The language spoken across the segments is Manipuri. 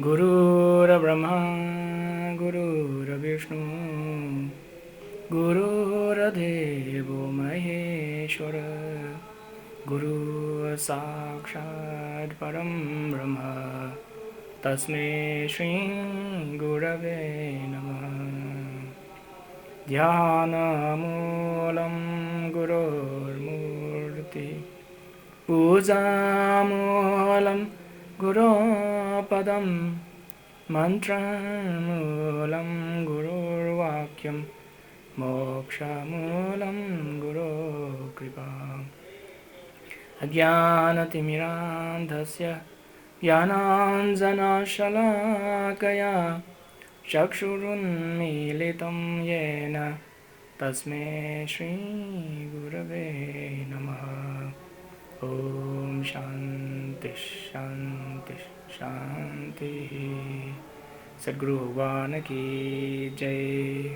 Guru Brahma, Guru Vishnu, Guru Devo Maheshwara, Guru Sakshat Param Brahma, Tasmai Shri Gurave Namah. Dhyana Moolam Gurur Murti, Puja Moolam Guru Padam, Mantra Moolam Gurur Vakyam, Moksha Moolam Guru Kripa. Ajnana Timirandhasya Jnananjana Shalakaya Chakshurunmilitam Yena Tasmai Shri Gurave Namaha. Om Shanti Shanti Shanti. Sadguru Bhagwan Ki Jai.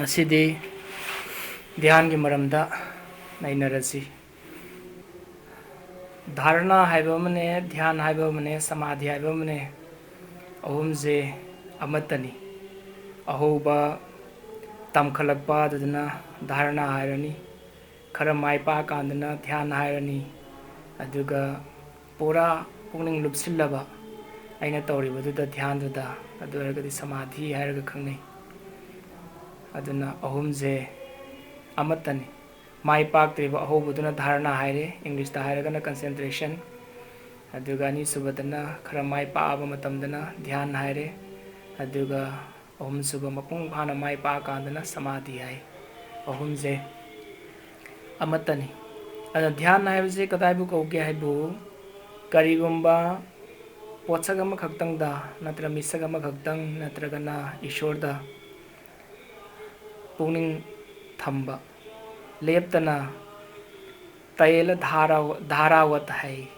Sidhi Dhyan ki maramda nainarasi. Dharana haiba mane, dhyan haiba mane, samadhi haiba mane. Ahumse amatani. Ahoba tamkhalakpa aduna dharana hairani. Khara maipa kandana dhyan hairani. Aduga pura pungning lupsillaba aina tawribaduda dhyan duda adu ergadi samadhi hairaga khangnai. Aduna ahumse amatani. Maipak triba ahobuduna dharana haire, English da hairagana concentration. Aduga ani subadana khara maipa aba matamdana dhyan haire. Aduga ahum suba mapung phana maipa kandana samadhi hai. Ahumse amatani. Ada dhyan haibase kadaibu kauge haibu karigumba potsagama khaktangda natra misagama khaktang natragana ishorda pungning thamba leptana tayela dharawat hai.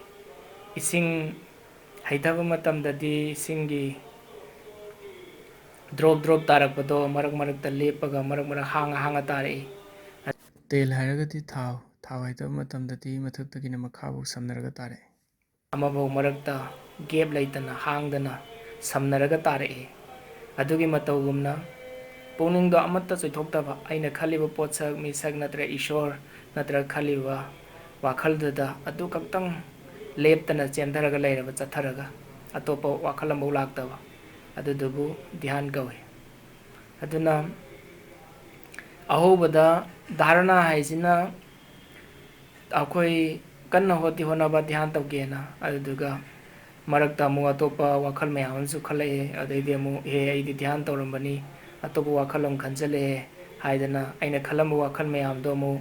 Ising haithaba matamdadi isingi drop tarakpado marak marakta lepaga marak hanga tarai. Tel hairagati thau haithaba matamdadi mathuktagina makhabu samnaraga tarai. Amabau marakta gap laitana hangdana samnaraga tarai. Adugi matawgumna pungning do amatta choithoktaba aina khaliba potsak misak natra ishor natra khaliba wakhalduda adu kaktang leptana chendaraga leiraba chatharaga atopa wakhalambu laktaba adudubu dhyan gawe. Aduna ahobada dharana haisina akhoi kanna hoti honaba dhyan tawgena aduduga marakta mu atopa wakhal mayamsu khalae adaidi mu he aidi dhyan tawrambani atopa wakhalom khanjale haidana aina khalambu wakhal mayamdo mu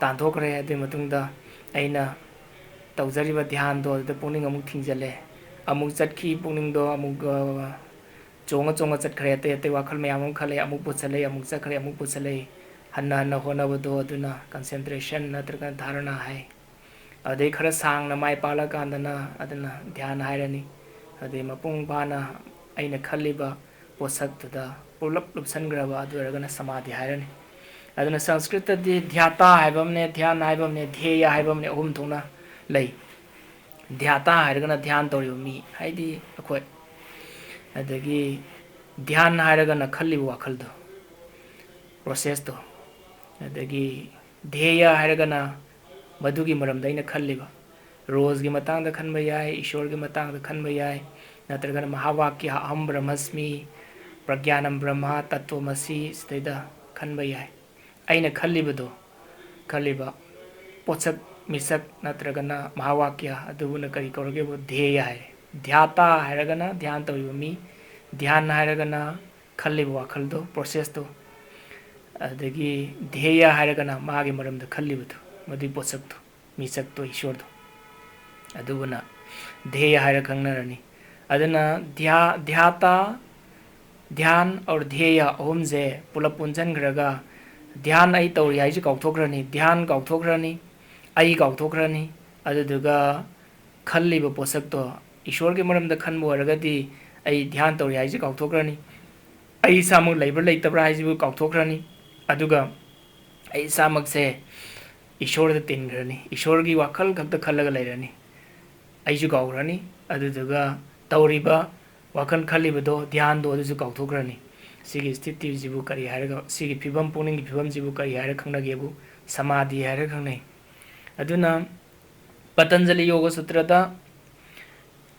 tanthokre adu matungda aina tawjariba dhyan do da pungning amuk thingjale amuk chatki pungning do amuk chonga chatkhre te wakhal mayam khale amuk puchale amuk chakhre amuk puchale hanna honaba do aduna concentration natraga dharana hai. Adai khara sangna mai pala kandana aduna dhyan hairani. Adai mapung bana aina khaliba posak tuda pulap lupsangraba adu ergana samadhi hairani. Aduna sanskrit di dhyata haibamne dhyan haibamne dheya haibamne ahum thona lei. Dhyata hairagana dhyan tawriba mi haidi akhoi. Adagi dhyan hairagana khaliba wakhaldo process do. Adagi dheya hairagana madugi maramda aina khaliba rose gi matangda khanba yai, ishor gi matangda khanba yai, natragana mahavakya aham brahmasmi pragyanam brahma tattvamasi sitaida khanba yai. Aina khalibado khaliba pochak misak natragana mahavakya adubuna kari kaurage bo dheya hai. Dhyata hairagana dhyan tawriba mi, dhyan hairagana khaliba wakhaldo process do. Adagi dheya hairagana magi maramda khalibado madu pochak do misak do ishor do adubuna dheya haira khangnarani. adana dhyata ध्यान और ध्येय अहुमसे पुलप पुंजनग्रगा ध्यान आई तौरी हाइजे काउथोग्रनी ध्यान काउथोग्रनी आई काउथोग्रनी अदुदुगा खल्लिबा पोसक तो ईश्वर के मरमदा खनबो अरगदी आई ध्यान तौरी हाइजे काउथोग्रनी आई सामु लेबर लेतब्रा हाइजे काउथोग्रनी अदुगा आई सामक से ईश्वर द तिनग्रनी ईश्वर की वाखल खक्त खल्लगा लेरनी आइजु काउग्रनी अदुदुगा तौरीबा वाखन खल्लिबदो ध्यान दो अदुजु काउथोग्रनी सिगी स्थिति जिबु करी हारगा सिगी फिबम पुनिंग फिबम जिबु करी हार खंगनागेबु समाधि हार खंगनै अदुना पतंजलि योग सूत्रदा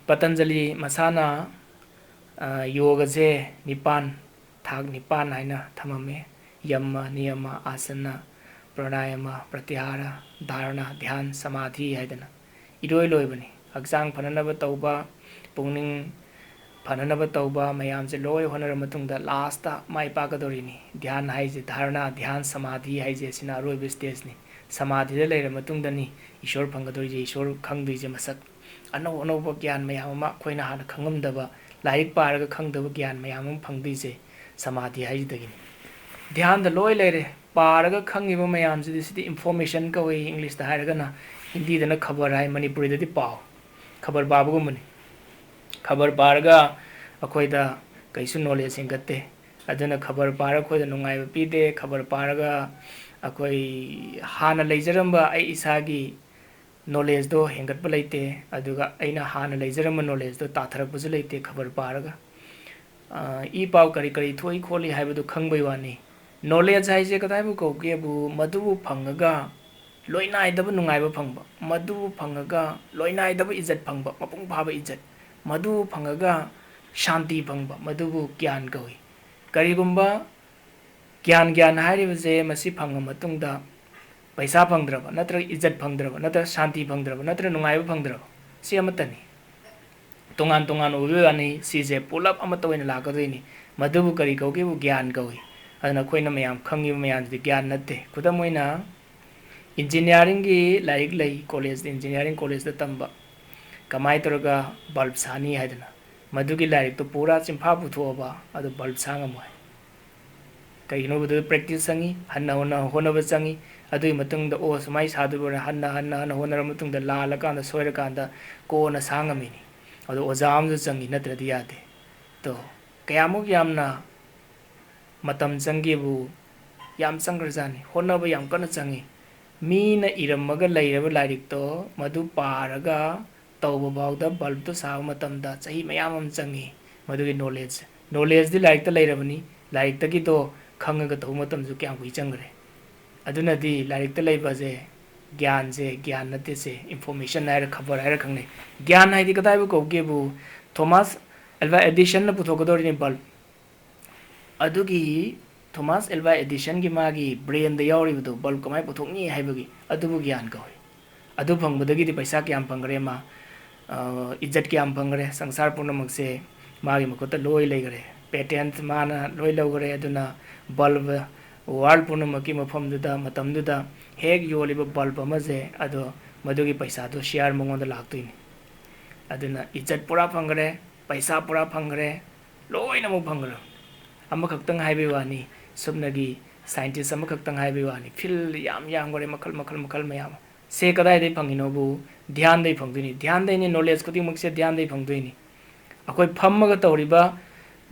पतंजलि मसाना योग से निपान थाग निपान हाइना थममे यम नियम आसन प्राणायाम प्रत्याहार धारणा ध्यान समाधि हाइदना इरोय लोयबनी हक्चांग फननब तौबा पुनिंग फननब तौबा मयाम से लोय होनर मतुंगदा लास्ट माइ पाकदोरिनी ध्यान हाइजे धारणा ध्यान समाधि हाइजे सिना रोय स्टेज नि समाधि दे लेर मतुंगदनी ईश्वर फंगदोरिजे ईश्वर खंगदुइजे मसक अनौ अनौब ज्ञान मयाम मा खोइना हान खंगमदबा लाइक पारगा खंगदब ज्ञान मयाम फंगदुइजे समाधि हाइजदगिनी ध्यान द लोय लेरे पारगा खंगिबा मयाम सिदि इंफॉर्मेशन का वे इंग्लिश दा हारगना हिंदी दना खबर हाय मणिपुरी दति पाव खबर बाबगुमनी खबर पारगा अखोइदा कैसु नॉलेज हेंगते अदुना खबर पार खोइदा नुंगाइब पीदे खबर पारगा अखोइ हाना लेजरंबा आई इसागी नॉलेज दो हेंगतब लेते अदुगा आइना हाना लेजरंबा नॉलेज दो ताथरकबसु लेते खबर पारगा ई पाव करी करी थोई खोली हाइबदु खंगबै वानी नॉलेज हाइजे कदाइबु कौकेबु मदुबु फंगगा लोइनाइदब नुंगाइब फंगबा मदुबु फंगगा लोइनाइदब इज्जत फंगबा मपुंग फाबा इज्जत मधु फंगगा शांति फंगबा मधुबु ज्ञान कौई करीगुंबा ज्ञान ज्ञान हारिबसे मसी फंग मतुंगदा पैसा फंगद्रबा नत्र इज्जत फंगद्रबा नत्र शांति फंगद्रबा नत्र नुंगाइब फंगद्रबा सि अमतनी तोंगान तोंगान उबेवानी सिजे पुलप अमत ओइना लाकदोइनी मधुबु करी कौकेबु ज्ञान कौई अदना खोइना मयाम खंगिबा मयाम ज्ञान नत्ते खुदम ओइना इंजीनियरिंग की लाइक लई कॉलेज इंजीनियरिंग कॉलेज द तंबा कमाई तौरगा बल्ब सानी हाइदना मधुगी लाइक तो पूरा चिंफा पुथोबा अदु बल्ब सांगमोय कईनो बदु प्रैक्टिस संगी हन्ना होना होनब संगी अदुई मतुंग द ओ सुमाई सादुबर हन्ना हन्ना हन्ना होनर मतुंग द लाल कांदा सोयर कांदा कोना सांगमिनी अदु ओजाम जु संगी नत्रदि यादे तो कयामुक यामना मतम संगीबु याम संग्रजानी होनब याम कन संगी मीना इरमगा लैरब लाइक तो मधु पारगा तौब बाउदा बल्ब तो साव मतमदा सही मयाम चंगी मधुगी नॉलेज नॉलेज दि लाइक लेरबनी लाइक तकी तो खंगगा तौ मतम जु क्या कुई चंगरे अदुनदी लाइक त लेबजे ज्ञान से ज्ञान नते से इंफॉर्मेशन हायर खबर हायर खंगने ज्ञान हाइदि कदाइबु कौकेबु थॉमस एल्वा एडिशन न पुथोकदोरिनि बल्ब अदुगी थॉमस एल्वा एडिशन की मागी ब्रेन द यावरिबदो बल्ब कमाय पुथोकनी हाइबगी अदुबु ज्ञान कौई अदु फंगबदगी पैसा क्या फंगरे मा इज्जत क्या फंगरे संसार पूर्णमक से मागी मखुत लोई लेगरे पेटेंट माना लोई लौगरे अदुना बल्ब वर्ल्ड पूर्णमकी मफमदुदा मतमदुदा हेक योलिब बल्ब अमजे अदो मधुगी पैसा तो शेयर मंगोंद लाक्तुइनि अदुना इज्जत पूरा फंगरे पैसा पूरा फंगरे लोइना मु फंगरे अमखक्तंग हाइबे वानी सुबनगी साइंटिस्ट अमखक्तंग हाइबे वानी फिल याम गरे मखल मखल मखल मयाम से कदाई दे फंगिनोबु ध्यान दे फंगदुइनि ध्यान देनि नॉलेज खुदिमक से ध्यान दे फंगदुइनि अखोय फम्मगा तौरिबा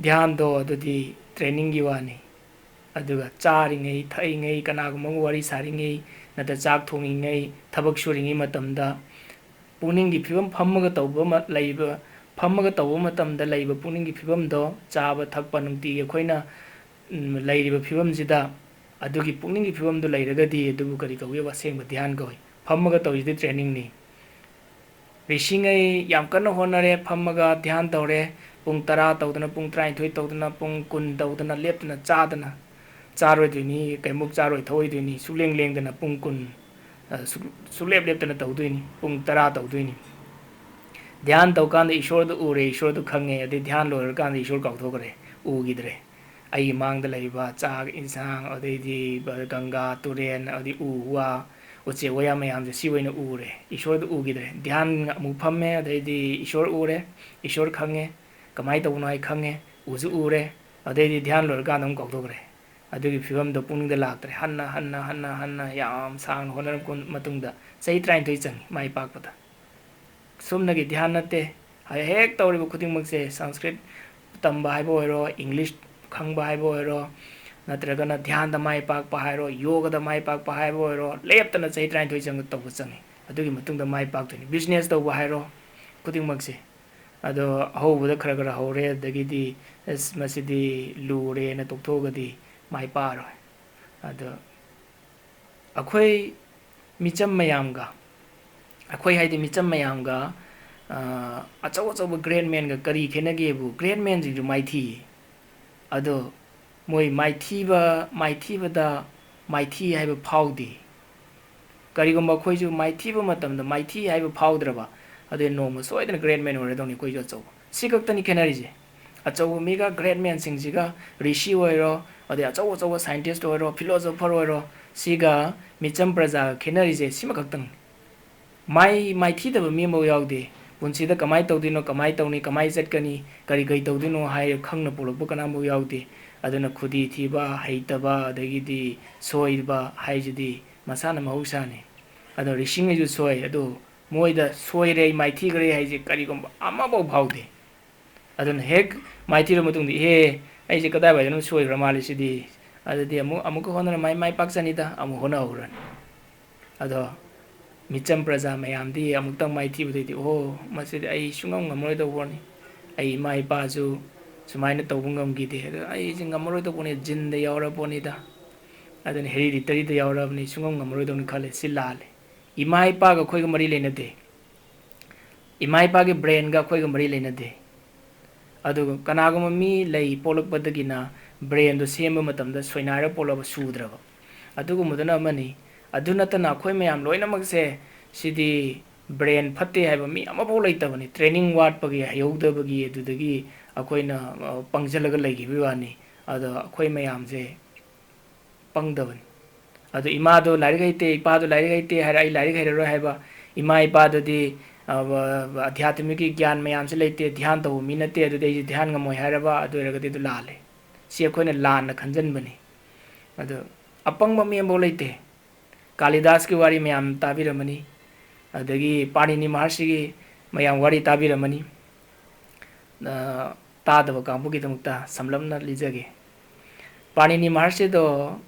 ध्यान दो अदुदि ट्रेनिंग की वानी अदुगा चारिङै थैङै कनागुम वारी सारिङै नत चाक थोङिङै थबक सुरिङै मतमदा पुनिंगी फिबम फम्मगा तौबा लैबा फम्मगा तौबा मतमदा लैबा पुनिंगी फिबम दो चाबा थकपा नुंगति अखोयना लैरिबा फिबम जिदा अदुगी पुनिंगी फिबम दो लैरगदी अदुबु करी कौवे वासेंग ध्यान कौई फम्मगा तौजिदि ट्रेनिंग नि रिसिङै याम कन्न होनरे फम्मगा ध्यान तौरे पुंग 10 तौदना पुंग 23 तौदना पुंग 10 तौदना लेपना चादना चारोइदुइनि कैमुक चारोइ थोइदुइनि सुलेंग लेंदना पुंग 10 सुलेप लेपना तौदुइनि पुंग 10 तौदुइनि ध्यान तौकान ईश्वर दु उरे ईश्वर दु खंगे अदि ध्यान लोरकान ईश्वर काउथोकरे उगिद्रे आई मांगद लैबा चाग इंसांग अदैदि गंगा तुरेन अदि उ वा uche waya mayam je si wena ure ishor du ugidre dhyan amu phamme adaidi ishor ure ishor khange kamai tawno ai khange uju ure adaidi dhyan lor ga nam kaudogre adugi phibam do puning da laktre hanna yam sang honar kun matungda sei train toi chang mai pak pata sumna gi dhyan nate hek tawri bu khuting makse sanskrit tamba hai bo ro english khang ba hai bo ro natragana dhyan da mai pak pa hai ro yoga da mai pak pa hai bo ro lep ta na sei train toi chang to chang adugi matungda mai pak toi business to ba hai ro khuting makse ado ho bu da khara khara ho re dagi di masidi lure na tok thog di mai pa ro ado akhoi micham mayam ga akhoi haidi micham mayam ga achau achau great man ga kari khena ge bu great man ji mai thi ado moi mai thi ba da mai thi hai ba phau di kari gom ba khoi ju mai thi ba matam da mai thi hai ba phau dra ba ade no ma soi da great man ore dong ni koi jo chau si kak ta ni khena ri je achau mi ga great man sing ji ga rishi oi ro ade achau achau scientist oi ro philosopher oi ro si ga micham praja khena ri je sima kak tang mai thi da ba mi mo yaw de punsi da kamai tawdino kamai tawni kamai chatkani kari gai tawdino hai khangna pulakbu kana mo yawde aduna khudi thiba haitaba adagi di soiba haijidi masana mahusani ado rising ju soi ado moida soire mai thi gare haije kari gomba ama bo phaude aduna hek mai thi ro matung di he aije kadai ba janu soi ramali sidi adadi amu ko honana mai pakchani da amu hona horan ado micham praja mayam di amutang mai thi budai di oh masidi ai sungam ngamoi da woni ai mai pa ju sumaina tawbungam gi de ai jing ngamoi da woni jin da yawra boni da adan hereditary da yawra ni sungam ngamoi da ni khale silale imai pa ga khoi ga mari leina de imai pa ge brain ga khoi ga mari leina de adu kanagum mi lei polak badagina brain do semba matam da soinara polaba sudraba adu gu mudana mani aduna tana khoi mayam loina magse sidi brain phatte haiba mi amabo leitabani training wat pagi hayodabagi adudagi akoina pangjalaga leigi biwani ada khoi mayam je pangdaban adu ima do lari gaite ipa do lari gaite hara ai lari gairo haiba ima ipa do di adhyatmiki gyan mayam se leite dhyan to mi nate adu dei dhyan ngamoi haraba adu eragadi du lale si akoina lan na khanjan bani adu apang ma mi ambo leite Kalidas ki wari mayam tabiramani adagi Panini Maharshi ki mayam wari tabiramani tadaba kambu ki tamukta samlamna lijage Panini Maharshi do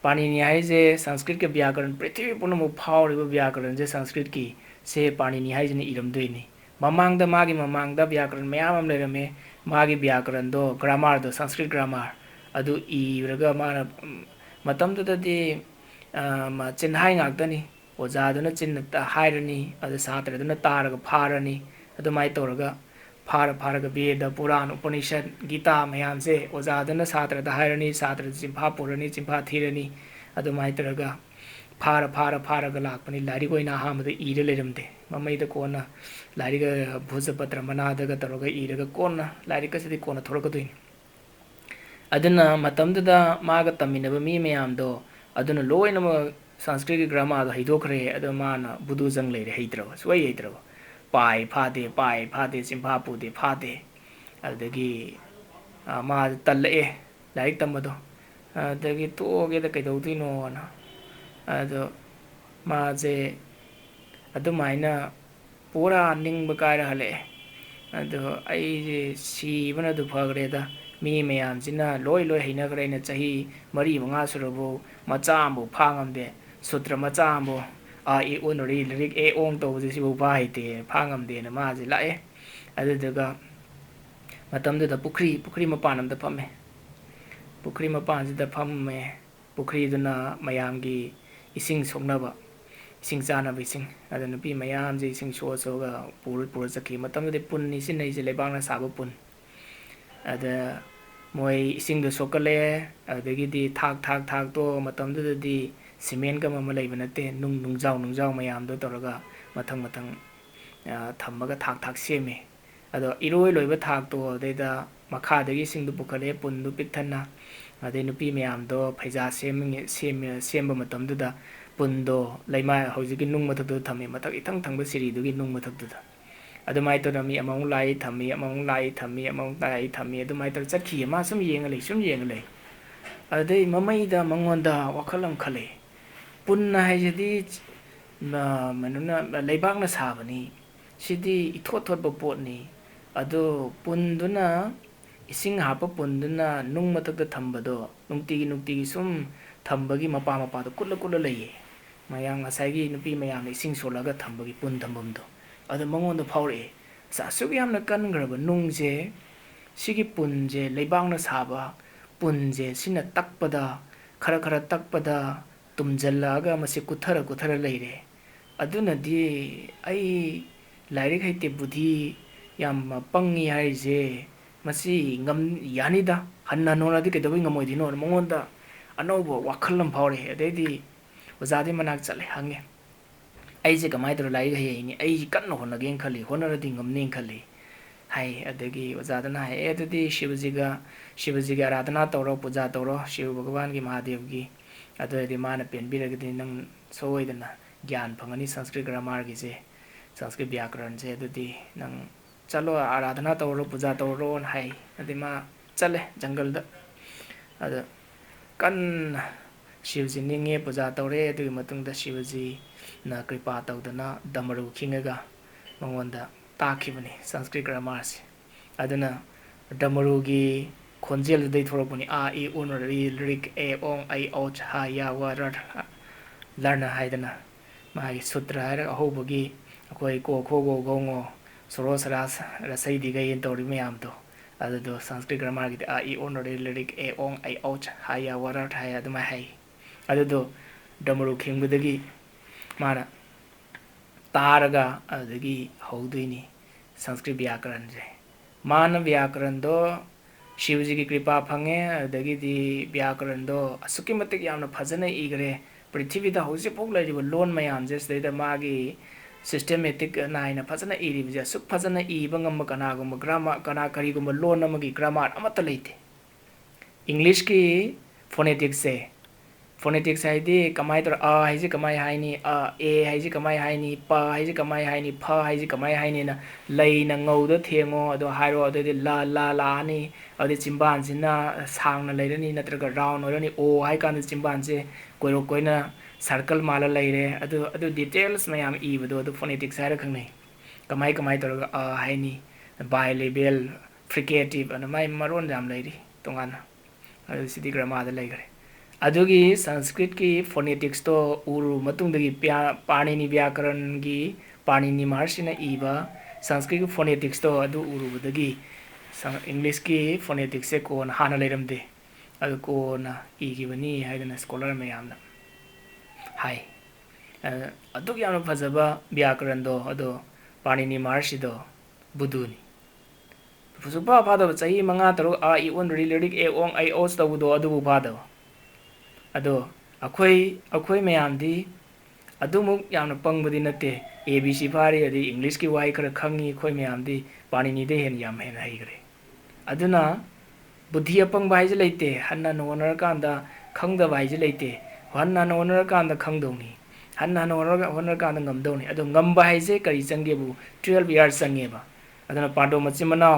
Panini hai je Sanskrit ke vyakaran prithvi punam phawriba vyakaran je Sanskrit ki se Panini hai jini iramdoi ni mamangda magi mamangda vyakaran mayam am lerame magi vyakaran do grammar do Sanskrit grammar adu iraga mana matamda di chin hai ngakdani ojaduna chin ta hairani adu satraduna taraga pharani adu mai toraga pharaga veda puran upanishad gita mayam se ojaduna satrada hairani satrada chimpha purani chimpha thirani adu mai toraga pharaga lakpani lari koina hamada ire leramde mamai da kona lari ga bhujapatra manadaga toraga iraga kona lari ka sidi kona thoraga doini aduna matamda da maga taminaba mi mayam do aduna loinama Sanskrit grammar da haidokre adu mana budu jang leire haitraba suai haitraba pai phade chimpha pude phade adagi ma talle laik tamado adagi to ge da kaidodino na adu ma je adu maina pura ningba kaira hale adu ai je si bana du phagre da mi mayam jina loi haina gare na chahi mari manga surabu macha ambu phangamde sutra macha ambu a e onori lyric e ong to ji sibu bai te phangamde na ma ji lae adu daga matamda da pukri mapanam da phame pukri mapan ji da phamme pukri duna mayam gi ising somnaba ising chana bising adu nupi mayam ji ising so ga pur chaki matamda de punni sinai ji lebang na sabu pun ada moi ising do sokale adagi di thak to matam do di cement ka mama leiba nate nungjau mayam do toraga mathang thammaga thak seme ado iroi loiba thak to deida makha dagi sing do bukhale pun do pikthana ade nupi mayam do phaija semba matam do da ꯄꯨꯟꯗꯣ ꯂꯩꯃꯥꯏ ꯍꯧꯖꯤꯛꯀꯤ ꯅꯨꯡ ꯃꯊꯛꯇꯨꯗ ꯊꯝꯃꯤ ꯃꯊꯛ ꯏꯊꯪ ꯊꯪꯕ ꯁꯤꯔꯤꯗꯨꯒꯤ ꯅꯨꯡ ꯃꯊꯛꯇꯨꯗ ꯑꯗꯨꯃꯥꯏꯅ ꯇꯧꯅ ꯃꯤ ꯑꯃꯃꯨꯛ ꯂꯥꯛꯏ ꯊꯝꯃꯤ ꯑꯃꯃꯨꯛ ꯂꯥꯛꯏ ꯊꯝꯃꯤ ꯑꯃꯃꯨꯛ ꯂꯥꯛꯏ ꯊꯝꯃꯤ ꯑꯗꯨꯃꯥꯏꯅ ꯇꯧꯔ ꯆꯠꯈꯤꯌꯦ ꯃꯥ ꯁꯨꯝ ꯌꯦꯡꯉ ꯂꯩ ꯁꯨꯝ ꯌꯦꯡꯉ ꯂꯩ ꯑꯗꯨꯗꯩ ꯃꯃꯩꯗ ꯃꯉꯣꯟꯗ ꯋꯥꯈꯜ ꯑꯃ ꯈꯜꯂꯛꯑꯦ ꯄꯨꯟ ꯍꯥꯏꯁꯤꯗꯤ ꯂꯩꯕꯥꯛꯅ ꯁꯥꯕꯅꯤ ꯁꯤꯗꯤ ꯏꯊꯣꯠ ꯊꯣꯠꯄ ꯄꯣꯠꯅꯤ ꯑꯗꯣ ꯄꯨꯟꯗꯨꯅ ꯏꯁꯤꯡ ꯍꯥꯞꯄ ꯄꯨꯟꯗꯨꯅ ꯅꯨꯡ ꯃꯊꯛꯇ ꯊꯝꯕꯗꯣ ꯅꯨꯡꯇꯤꯒꯤ ꯁꯨꯝ ꯊꯝꯕꯒꯤ ꯃꯄꯥꯗꯣ ꯀꯨꯠꯂ ꯂꯩꯌꯦ ꯃꯌꯥꯝ ꯉꯁꯥꯏꯒꯤ ꯅꯨꯄꯤ ꯃꯌꯥꯝꯅ ꯏꯁꯤꯡ ꯁꯣꯜꯂꯒ ꯊꯝꯕꯒꯤ ꯄꯨꯟ ꯊꯝꯐꯝꯗꯣ ꯑꯗꯣ ꯃꯉꯣꯟꯗ ꯐꯥꯎꯔꯛꯑꯦ ꯑꯁꯨꯛ ꯌꯥꯝꯅ ꯀꯟꯈ꯭ꯔꯕ ꯅꯨꯡꯁꯦ ꯁꯤꯒꯤ ꯄꯨꯟꯁꯦ ꯂꯩꯕꯥꯛꯅ ꯁꯥꯕ ꯄꯨꯟꯁꯦ ꯁꯤꯅ ꯇꯛꯄꯗ ꯈꯔ ꯇꯛꯄꯗ ꯇꯨꯝꯖꯜꯂꯛꯑꯒ ꯃꯁꯤ ꯀꯨꯠꯊꯔ ꯂꯩꯔꯦ ꯑꯗꯨꯅꯗꯤ ꯑꯩ ꯂꯥꯏꯔꯤꯛ ꯍꯩꯇꯦ ꯕꯨꯙꯤ ꯌꯥꯝ ꯄꯪꯉꯤ ꯍꯥꯏꯔꯤꯁꯦ ꯃꯁꯤ ꯌꯥꯅꯤꯗ ꯍꯟꯅ ꯍꯣꯠꯅꯔꯗꯤ ꯀꯩꯗꯧꯕꯩ ꯉꯝꯃꯣꯏꯗꯣꯏꯅꯣ ꯃꯉꯣꯟꯗ ꯑꯅꯧꯕ ꯋꯥꯈꯜ ꯑꯃ ꯐꯥꯎꯔꯛꯑꯦ ꯑꯗꯩꯗꯤ ꯑꯣꯖꯥꯗꯨꯒꯤ ꯃꯅꯥꯛ ꯆꯠꯂꯦ ꯍꯪꯉꯦ ꯑꯩꯁꯦ ꯀꯃꯥꯏꯅ ꯇꯧꯔ ꯂꯥꯏꯔꯤꯛ ꯍꯩꯅꯤ ꯑꯩꯁꯤ ꯀꯟꯅ ꯍꯣꯠꯅꯒꯦꯅ ꯈꯜꯂꯤ ꯍꯣꯠꯅꯔꯗꯤ ꯉꯝꯅꯦꯅ ꯈꯜꯂꯤ ꯍꯥꯏ ꯑꯗꯒꯤ ꯑꯣꯖꯥꯗꯨꯅ ꯍꯥꯏ ꯑꯗꯨꯗꯤ ꯁꯤꯕꯖꯤꯒ ꯑꯔꯥꯙꯅꯥ ꯇꯧꯔꯣ ꯄꯨꯖꯥ ꯇꯧꯔꯣ ꯁꯤꯕ ꯚꯒꯋꯥꯟꯒꯤ ꯃꯍꯥꯗꯦꯕꯒꯤ ꯑꯗꯨ ꯑꯣꯏꯔꯗꯤ ꯃꯥꯅ ꯄꯦꯟꯕꯤꯔꯒꯗꯤ ꯅꯪ ꯁꯣꯏꯗꯅ ꯒ꯭ꯌꯥꯟ ꯐꯪꯒꯅꯤ ꯁꯪꯁꯀ꯭ꯔꯤꯠ ꯒ꯭ꯔꯥꯃꯥꯔꯒꯤꯁꯦ ꯁꯪꯁꯀ꯭ꯔꯤꯠ ꯕ꯭ꯌꯥꯀꯔꯟꯁꯦ ꯑꯗꯨꯗꯤ ꯅꯪ ꯆꯠꯂꯣ ꯑꯔꯥꯙꯅꯥ ꯇꯧꯔꯣ ꯄꯨꯖꯥ ꯇꯧꯔꯣꯅ ꯍꯥꯏ ꯑꯗꯩ ꯃꯥ ꯆꯠꯂꯦ ꯖꯪꯒꯜꯗ ꯑꯗ ꯀꯟꯅ ꯁꯤꯕꯖꯤ ꯅꯤꯡꯉꯦ ꯄꯨꯖꯥ ꯇꯧꯔꯦ ꯑꯗꯨꯒꯤ ꯃꯇꯨꯡꯗ ꯁꯤꯕꯖꯤꯅ ꯀ꯭ꯔꯤꯄꯥ ꯇꯧꯗꯅ ꯗꯃꯔꯨ ꯈꯤꯡꯉꯒ ꯃꯉꯣꯟꯗ ꯇꯥꯛꯈꯤꯕꯅꯤ ꯁꯪꯁꯀ꯭ꯔꯤꯠ ꯒ꯭ꯔꯥꯃꯥꯔꯁꯦ ꯑꯗꯨꯅ ꯗꯃꯔꯨꯒꯤ ꯈꯣꯟꯖꯦꯜꯗꯨꯗꯩ ꯊꯣꯛꯂꯛꯄꯅꯤ ꯑꯥ ꯏ ꯎ ꯔꯤ ꯔꯤꯛ ꯑꯦ ꯑꯣꯡ ꯑꯩ ꯑꯧ ꯍ ꯌꯥ ꯋ ꯔ ꯂꯔꯅ ꯍꯥꯏꯗꯅ ꯃꯥꯒꯤ ꯁꯨꯇ꯭ꯔ ꯍꯥꯏꯔꯒ ꯑꯍꯧꯕꯒꯤ ꯑꯩꯈꯣꯏ ꯀꯣ ꯈꯣ ꯒꯣ ꯘꯣꯉꯣ ꯁꯣꯔꯣ ꯁꯔꯥꯁ ꯔꯁꯩꯗꯤꯒꯩꯅ ꯇꯧꯔꯤ ꯃꯌꯥꯝꯗꯣ ꯑꯗꯨꯗꯣ ꯁꯪꯁꯀ꯭ꯔꯤꯠ ꯒ꯭ꯔꯥꯃꯥꯔꯒꯤꯗꯤ ꯑ ꯏ ꯑꯣ ꯔꯤ ꯂꯤꯔꯤꯛ ꯑꯦ ꯑꯣꯡ ꯑꯩ ꯑꯧ ꯍ ꯌꯥ ꯋ ꯔ ꯍꯥꯏ ꯑꯗꯨꯃꯥꯏꯅ ꯍꯥꯏ ꯑꯗꯨꯗꯣ ꯗꯃꯔꯨ ꯈꯤꯡꯕꯗꯒꯤ ꯃꯥꯅ ꯇꯥꯔꯒ ꯑꯗꯨꯗꯒꯤ ꯍꯧꯗꯣꯏꯅꯤ ꯁꯪꯁꯀ꯭ꯔꯤꯠ ꯕ꯭ꯌꯥꯀꯔꯟꯁꯦ ꯃꯥꯅ ꯕ꯭ꯌꯥꯀꯔꯟꯗꯣ ꯁꯤꯕꯖꯤꯒꯤ ꯀ꯭ꯔꯤꯄꯥ ꯐꯪꯉꯦ ꯑꯗꯨꯗꯒꯤꯗꯤ ꯕ꯭ꯌꯥꯀꯔꯟꯗꯣ ꯑꯁꯨꯛꯀꯤ ꯃꯇꯤꯛ ꯌꯥꯝꯅ ꯐꯖꯅ ꯏꯈ꯭ꯔꯦ ꯄ꯭ꯔꯤꯊꯤꯕꯤꯗ ꯍꯧꯖꯤꯛꯐꯥꯎ ꯂꯩꯔꯤꯕ ꯂꯣꯟ ꯃꯌꯥꯝꯁꯦ ꯁꯤꯗꯩꯗ ꯃꯥꯒꯤ ꯁꯤꯁꯇꯦꯃꯦꯇꯤꯛ ꯅꯥꯏꯅ ꯐꯖꯅ ꯏꯔꯤꯕꯁꯦ ꯑꯁꯨꯛ ꯐꯖꯅ ꯏꯕ ꯉꯝꯕ ꯀꯔꯤꯒꯨꯝꯕ ꯂꯣꯟ ꯑꯃꯒꯤ ꯒ꯭ꯔꯥꯃꯥꯔ ꯑꯃꯠꯇ ꯂꯩꯇꯦ ꯏꯪꯂꯤꯁꯀꯤ ꯐꯣꯅꯦꯇꯤꯛꯁ ꯍꯥꯏꯗꯤ ꯀꯃꯥꯏꯅ ꯇꯧꯔ ꯑ ꯍꯥꯏꯁꯤ ꯀꯃꯥꯏꯅ ꯍꯥꯏꯅꯤ ꯑꯦ ꯍꯥꯏꯁꯤ ꯀꯃꯥꯏꯅ ꯍꯥꯏꯅꯤ ꯄ ꯍꯥꯏꯁꯤ ꯀꯃꯥꯏꯅ ꯍꯥꯏꯅꯤ ꯐ ꯍꯥꯏꯁꯤ ꯀꯃꯥꯏꯅ ꯍꯥꯏꯅꯤꯅ ꯂꯩꯅ ꯉꯧꯗ ꯊꯦꯡꯉꯣ ꯑꯗꯣ ꯍꯥꯏꯔꯣ ꯑꯗꯨꯗꯩꯗꯤ ꯂꯥꯛꯑꯅꯤ ꯑꯗꯨꯗꯩ ꯆꯤꯝꯕꯥꯟꯁꯤꯅ ꯁꯥꯡꯅ ꯂꯩꯔꯅꯤ ꯅꯠꯇ꯭ꯔꯒ ꯔꯥꯎꯟ ꯑꯣꯏꯔꯅꯤ ꯑꯣ ꯍꯥꯏ ꯀꯥꯟꯗ ꯆꯤꯝꯕꯥꯟꯁꯦ ꯀꯣꯏꯔꯣꯛ ꯀꯣꯏꯅ ꯁꯥꯔꯀꯜ ꯃꯥꯜꯂ ꯂꯩꯔꯦ ꯑꯗꯨ ꯗꯤꯇꯦꯜꯁ ꯃꯌꯥꯝ ꯏꯕꯗꯣ ꯑꯗꯨ ꯐꯣꯅꯦꯇꯤꯛꯁ ꯍꯥꯏꯔ ꯈꯪꯅꯩ ꯀꯃꯥꯏ ꯇꯧꯔꯒ ꯍꯥꯏꯅꯤ ꯕꯥꯏ ꯂꯦꯕꯦꯜ ꯐ꯭ꯔꯤꯀꯦꯇꯤꯞ ꯑꯗꯨ ꯃꯥꯏ ꯃꯔꯣꯟ ꯌꯥꯝ ꯂꯩꯔꯤ ꯇꯣꯉꯥꯟꯅ ꯑꯗꯨ ꯁꯤꯗꯤ ꯒ꯭ꯔꯃꯥꯗ ꯂꯩꯈ꯭ꯔꯦ ꯑꯗꯨꯒꯤ ꯁꯪꯁꯀ꯭ꯔꯤꯠꯀꯤ ꯐꯣꯅꯦꯇꯤꯛꯁꯇꯣ ꯎꯔꯨꯕ ꯃꯇꯨꯡꯗꯒꯤ ꯄꯥꯅꯤꯅꯤ ꯕ꯭ꯌꯥꯀꯔꯟꯒꯤ ꯄꯥꯅꯤꯅꯤ ꯃꯍꯔꯁꯤꯅ ꯏꯕ ꯁꯪꯁꯀ꯭ꯔꯤꯠꯀꯤ ꯐꯣꯅꯦꯇꯤꯛꯁꯇꯣ ꯑꯗꯨ ꯎꯔꯨꯕꯗꯒꯤ ꯏꯪꯂꯤꯁꯀꯤ ꯐꯣꯅꯦꯇꯤꯛꯁꯁꯦ ꯀꯣꯟꯅ ꯍꯥꯟꯅ ꯂꯩꯔꯝꯗꯦ ꯑꯗꯨ ꯀꯣꯟꯅ ꯏꯈꯤꯕꯅꯤ ꯍꯥꯏꯗꯅ ꯁ꯭ꯀꯣꯂꯔ ꯃꯌꯥꯝꯅ ꯍꯥꯏ ꯑꯗꯨꯛ ꯌꯥꯝꯅ ꯐꯖꯕ ꯕ꯭ꯌꯥꯀꯔꯟꯗꯣ ꯑꯗꯣ ꯄꯥꯅꯤꯅꯤ ꯃꯍꯔꯁꯤꯗꯣ ꯕꯨꯙꯨꯅꯤ ꯁꯨꯡꯐꯥ ꯐꯥꯗꯕ ꯆꯍꯤ 5-6 ꯏ ꯑꯣꯟ ꯔꯤ ꯂꯤꯔꯤꯛ ꯑꯦ ꯑꯣꯡ ꯑꯩ ꯑꯣꯁ ꯇꯧꯕꯗꯣ ꯑꯗꯨꯕꯨ ꯐꯥꯗꯕ ꯑꯗꯣ ꯑꯩꯈꯣꯏ ꯃꯌꯥꯝꯗꯤ ꯑꯗꯨꯃꯨꯛ ꯌꯥꯝꯅ ꯄꯪꯕꯗꯤ ꯅꯠꯇꯦ ꯑꯦ ꯕꯤ ꯁꯤ ꯐꯥꯔꯤ ꯑꯗꯩ ꯏꯪꯂꯤꯁꯀꯤ ꯋꯥꯍꯩ ꯈꯔ ꯈꯪꯉꯤ ꯑꯩꯈꯣꯏ ꯃꯌꯥꯝꯗꯤ ꯄꯥꯅꯤꯅꯤꯗꯩ ꯍꯦꯟꯅ ꯍꯩꯈ꯭ꯔꯦ ꯑꯗꯨꯅ ꯕꯨꯙꯤ ꯑꯄꯪꯕ ꯍꯥꯏꯁꯦ ꯂꯩꯇꯦ ꯍꯟꯅ ꯍꯣꯠꯅꯔꯀꯥꯟꯗ ꯈꯪꯗꯕ ꯍꯥꯏꯁꯦ ꯂꯩꯇꯦ ꯍꯟꯅ ꯍꯣꯠꯅꯔꯀꯥꯟꯗ ꯈꯪꯗꯧꯅꯤ ꯍꯟꯅ ꯍꯣꯠꯅꯔꯀꯥꯟꯗ ꯉꯝꯗꯧꯅꯤ ꯑꯗꯣ ꯉꯝꯕ ꯍꯥꯏꯁꯦ ꯀꯔꯤ ꯆꯪꯒꯦꯕꯨ 12 ꯏꯌꯥꯔꯁ ꯆꯪꯉꯦꯕ ꯑꯗꯨꯅ ꯄꯥꯟꯗꯣꯞ ꯃꯆꯤꯟ ꯃꯅꯥꯎ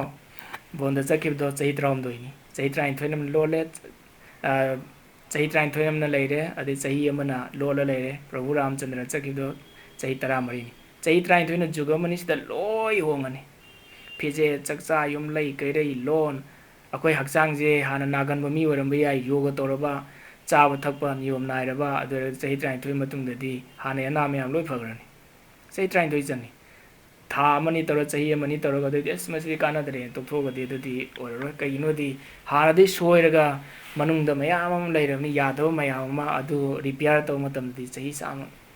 ꯕꯣꯟꯗ ꯆꯠꯈꯤꯕꯗꯣ ꯆꯍꯤ 12ꯅꯤ ꯆꯍꯤ 19 ꯑꯃꯅ ꯂꯣꯜꯂꯦ ꯆꯍꯤ 19 ꯑꯃꯅ ꯂꯩꯔꯦ ꯑꯗꯩ ꯆꯍꯤ ꯑꯃꯅ ꯂꯣꯜꯂ ꯂꯩꯔꯦ ꯄ꯭ꯔꯚꯨ ꯔꯥꯝꯆꯟꯗ꯭ꯔꯅ ꯆꯠꯈꯤꯕꯗꯣ ꯆꯍꯤ 13ꯅꯤ ꯆꯍꯤ 19ꯅ ꯖꯨꯒ ꯑꯃꯅꯤ ꯁꯤꯗ ꯂꯣꯏ ꯍꯣꯡꯉꯅꯤ ꯐꯤꯖꯦꯠ ꯆꯛꯆꯥ ꯌꯨꯝꯂꯩ ꯀꯩꯔꯩ ꯂꯣꯟ ꯑꯩꯈꯣꯏ ꯍꯛꯆꯥꯡꯁꯦ ꯍꯥꯟꯅ ꯅꯥꯒꯟꯕ ꯃꯤ ꯑꯣꯏꯔꯝꯕ ꯌꯥꯏ ꯌꯣꯒ ꯇꯧꯔꯕ ꯆꯥꯕ ꯊꯛꯄ ꯅꯤꯌꯣꯝ ꯅꯥꯏꯔꯕ ꯑꯗꯨ ꯑꯣꯏꯔꯒ ꯆꯍꯤ 19 ꯃꯇꯨꯡꯗꯗꯤ ꯍꯥꯟꯅ ꯑꯅꯥ ꯃꯌꯥꯝ ꯂꯣꯏ ꯐꯈ꯭ꯔꯅꯤ ꯆꯍꯤ 19 ꯆꯪꯉꯤ ꯊꯥ ꯑꯃꯅꯤ ꯇꯧꯔꯒ ꯆꯍꯤ ꯑꯃꯅꯤ ꯇꯧꯔꯒ ꯑꯗꯨꯗꯤ ꯃꯁꯤꯗꯤ ꯀꯥꯟꯅꯗ꯭ꯔꯦꯅ ꯇꯣꯛꯊꯣꯛꯑꯒꯗꯤ ꯑꯗꯨꯗꯤ ꯑꯣꯏꯔꯔꯣꯏ ꯀꯩꯒꯤꯅꯣꯗꯤ ꯍꯥꯟꯅꯗꯤ ꯁꯣꯏꯔꯒ ꯃꯅꯨꯡꯗ ꯃꯌꯥꯝ ꯑꯃ ꯂꯩꯔꯕꯅꯤ ꯌꯥꯗꯕ ꯃꯌꯥꯝ ꯑꯃ ꯑꯗꯨ ꯔꯤꯄꯤꯌꯥꯔ ꯇꯧꯕ ꯃꯇꯝꯗꯗꯤ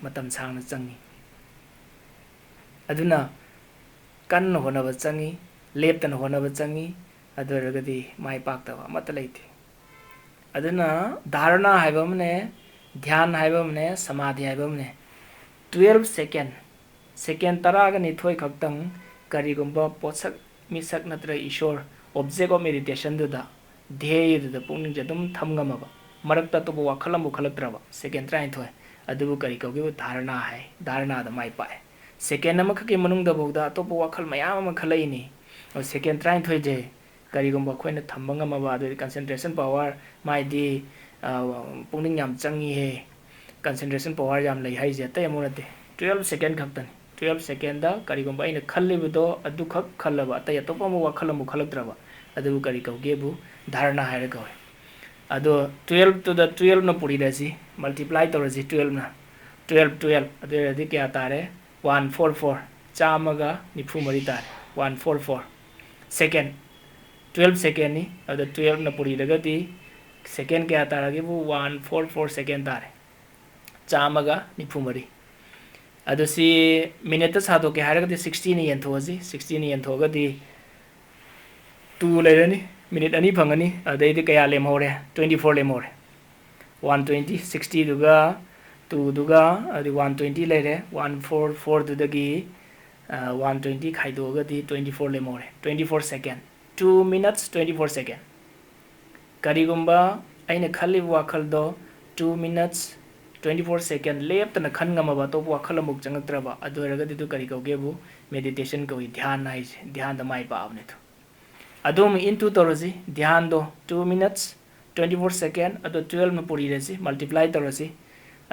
ꯃꯇꯝ ꯁꯥꯡꯅ ꯆꯪꯉꯤ ꯑꯗꯨꯅ ꯀꯟꯅ ꯍꯣꯠꯅꯕ ꯆꯪꯉꯤ ꯂꯦꯞꯇꯅ ꯍꯣꯠꯅꯕ ꯆꯪꯉꯤ ꯑꯗꯨ ꯑꯣꯏꯔꯒꯗꯤ ꯃꯥꯏ ꯄꯥꯛꯇꯕ ꯑꯃꯠꯇ ꯂꯩꯇꯦ ꯑꯗꯨꯅ ꯙꯥꯔꯅꯥ ꯍꯥꯏꯕ ꯑꯃꯅꯦ ꯙ꯭ꯌꯥꯟ ꯍꯥꯏꯕ ꯑꯃꯅꯦ ꯁꯃꯥꯙꯤ ꯍꯥꯏꯕ ꯑꯃꯅꯦ 12 ꯁꯦꯀꯦꯟ 12 ꯈꯛꯇꯪ ꯀꯔꯤꯒꯨꯝꯕ ꯄꯣꯠꯁꯛ ꯃꯤꯁꯛ ꯅꯠꯇ꯭ꯔꯒ ꯏꯁꯣꯔ ꯑꯣꯕꯖꯦꯛ ꯑꯣꯐ ꯃꯦꯗꯤꯇꯦꯁꯟꯗꯨꯗ ꯙ꯭ꯌꯦꯌꯗꯨꯗ ꯄꯨꯛꯅꯤꯡꯁꯦ ꯑꯗꯨꯝ ꯊꯝ ꯉꯝꯃꯕ ꯃꯔꯛꯇ ꯑꯇꯣꯞꯄ ꯋꯥꯈꯜ ꯑꯃꯐꯥꯎ ꯈꯜꯂꯛꯇ꯭ꯔꯕ ꯁꯦꯀꯦꯟ 12 ꯑꯗꯨꯕꯨ ꯀꯔꯤ ꯀꯧꯒꯦꯕꯨ ꯙꯥꯔꯅꯥ ꯍꯥꯏ ꯙꯥꯔꯅꯥꯗ ꯃꯥꯏ ꯄꯥꯛꯑꯦ ꯁꯦꯀꯦꯟ ꯑꯃꯈꯛꯀꯤ ꯃꯅꯨꯡꯗꯐꯥꯎꯗ ꯑꯇꯣꯞꯄ ꯋꯥꯈꯜ ꯃꯌꯥꯝ ꯑꯃ ꯈꯜꯂꯛꯏꯅꯤ ꯁꯦꯀꯦꯟ 39ꯁꯦ ꯀꯔꯤꯒꯨꯝꯕ ꯑꯩꯈꯣꯏꯅ ꯊꯝꯕ ꯉꯝꯃꯕ ꯑꯗꯨꯗꯤ ꯀꯟꯁꯦꯟꯇ꯭ꯔꯦꯁꯟ ꯄꯋꯥꯔ ꯃꯥꯏꯗꯤ ꯄꯨꯛꯅꯤꯡ ꯌꯥꯝ ꯆꯪꯉꯤꯍꯦ concentration power yam lei haise atai amu nate 12 second khaktan 12 second da karigumba aina khallibado adu khak khallaba atai atopa mu wakhal mu khalakdraba adu kari kauge bu dharana haira kawe ado 12 to the 12 na puri rasi multiply to rasi 12 na 12 12 adu radi kya tare 144 chamaga nifu mari tare 144 second 12 second ni adu 12 na puri daga di second kya tarage bu 144 second tare चामगा निफुमरी अदुसी minute सादो के हारगदि 16 यंथोजी 16 यंथोगदि 2 लेरनी मिनिट अनि फंगनी अदैदि कया लेमहोरे 24 लेमहोरे 120 60 दुगा 2 दुगा अदि 120 लेरे 144 दुदगी 120 खाइदोगदि 24 लेमहोरे 24 second 2 minutes 24 second करिगुंबा अइने खल्लि वाखलदो 2 minutes 24 second leptana khangama to wakhal amuk changaktraba adoragadi du kari kaugebu meditation ko dhyan naise dhyan da mai pa avne to adum into torosi dhyan do 2 minutes 24 second ado 12 na puri resi multiply torosi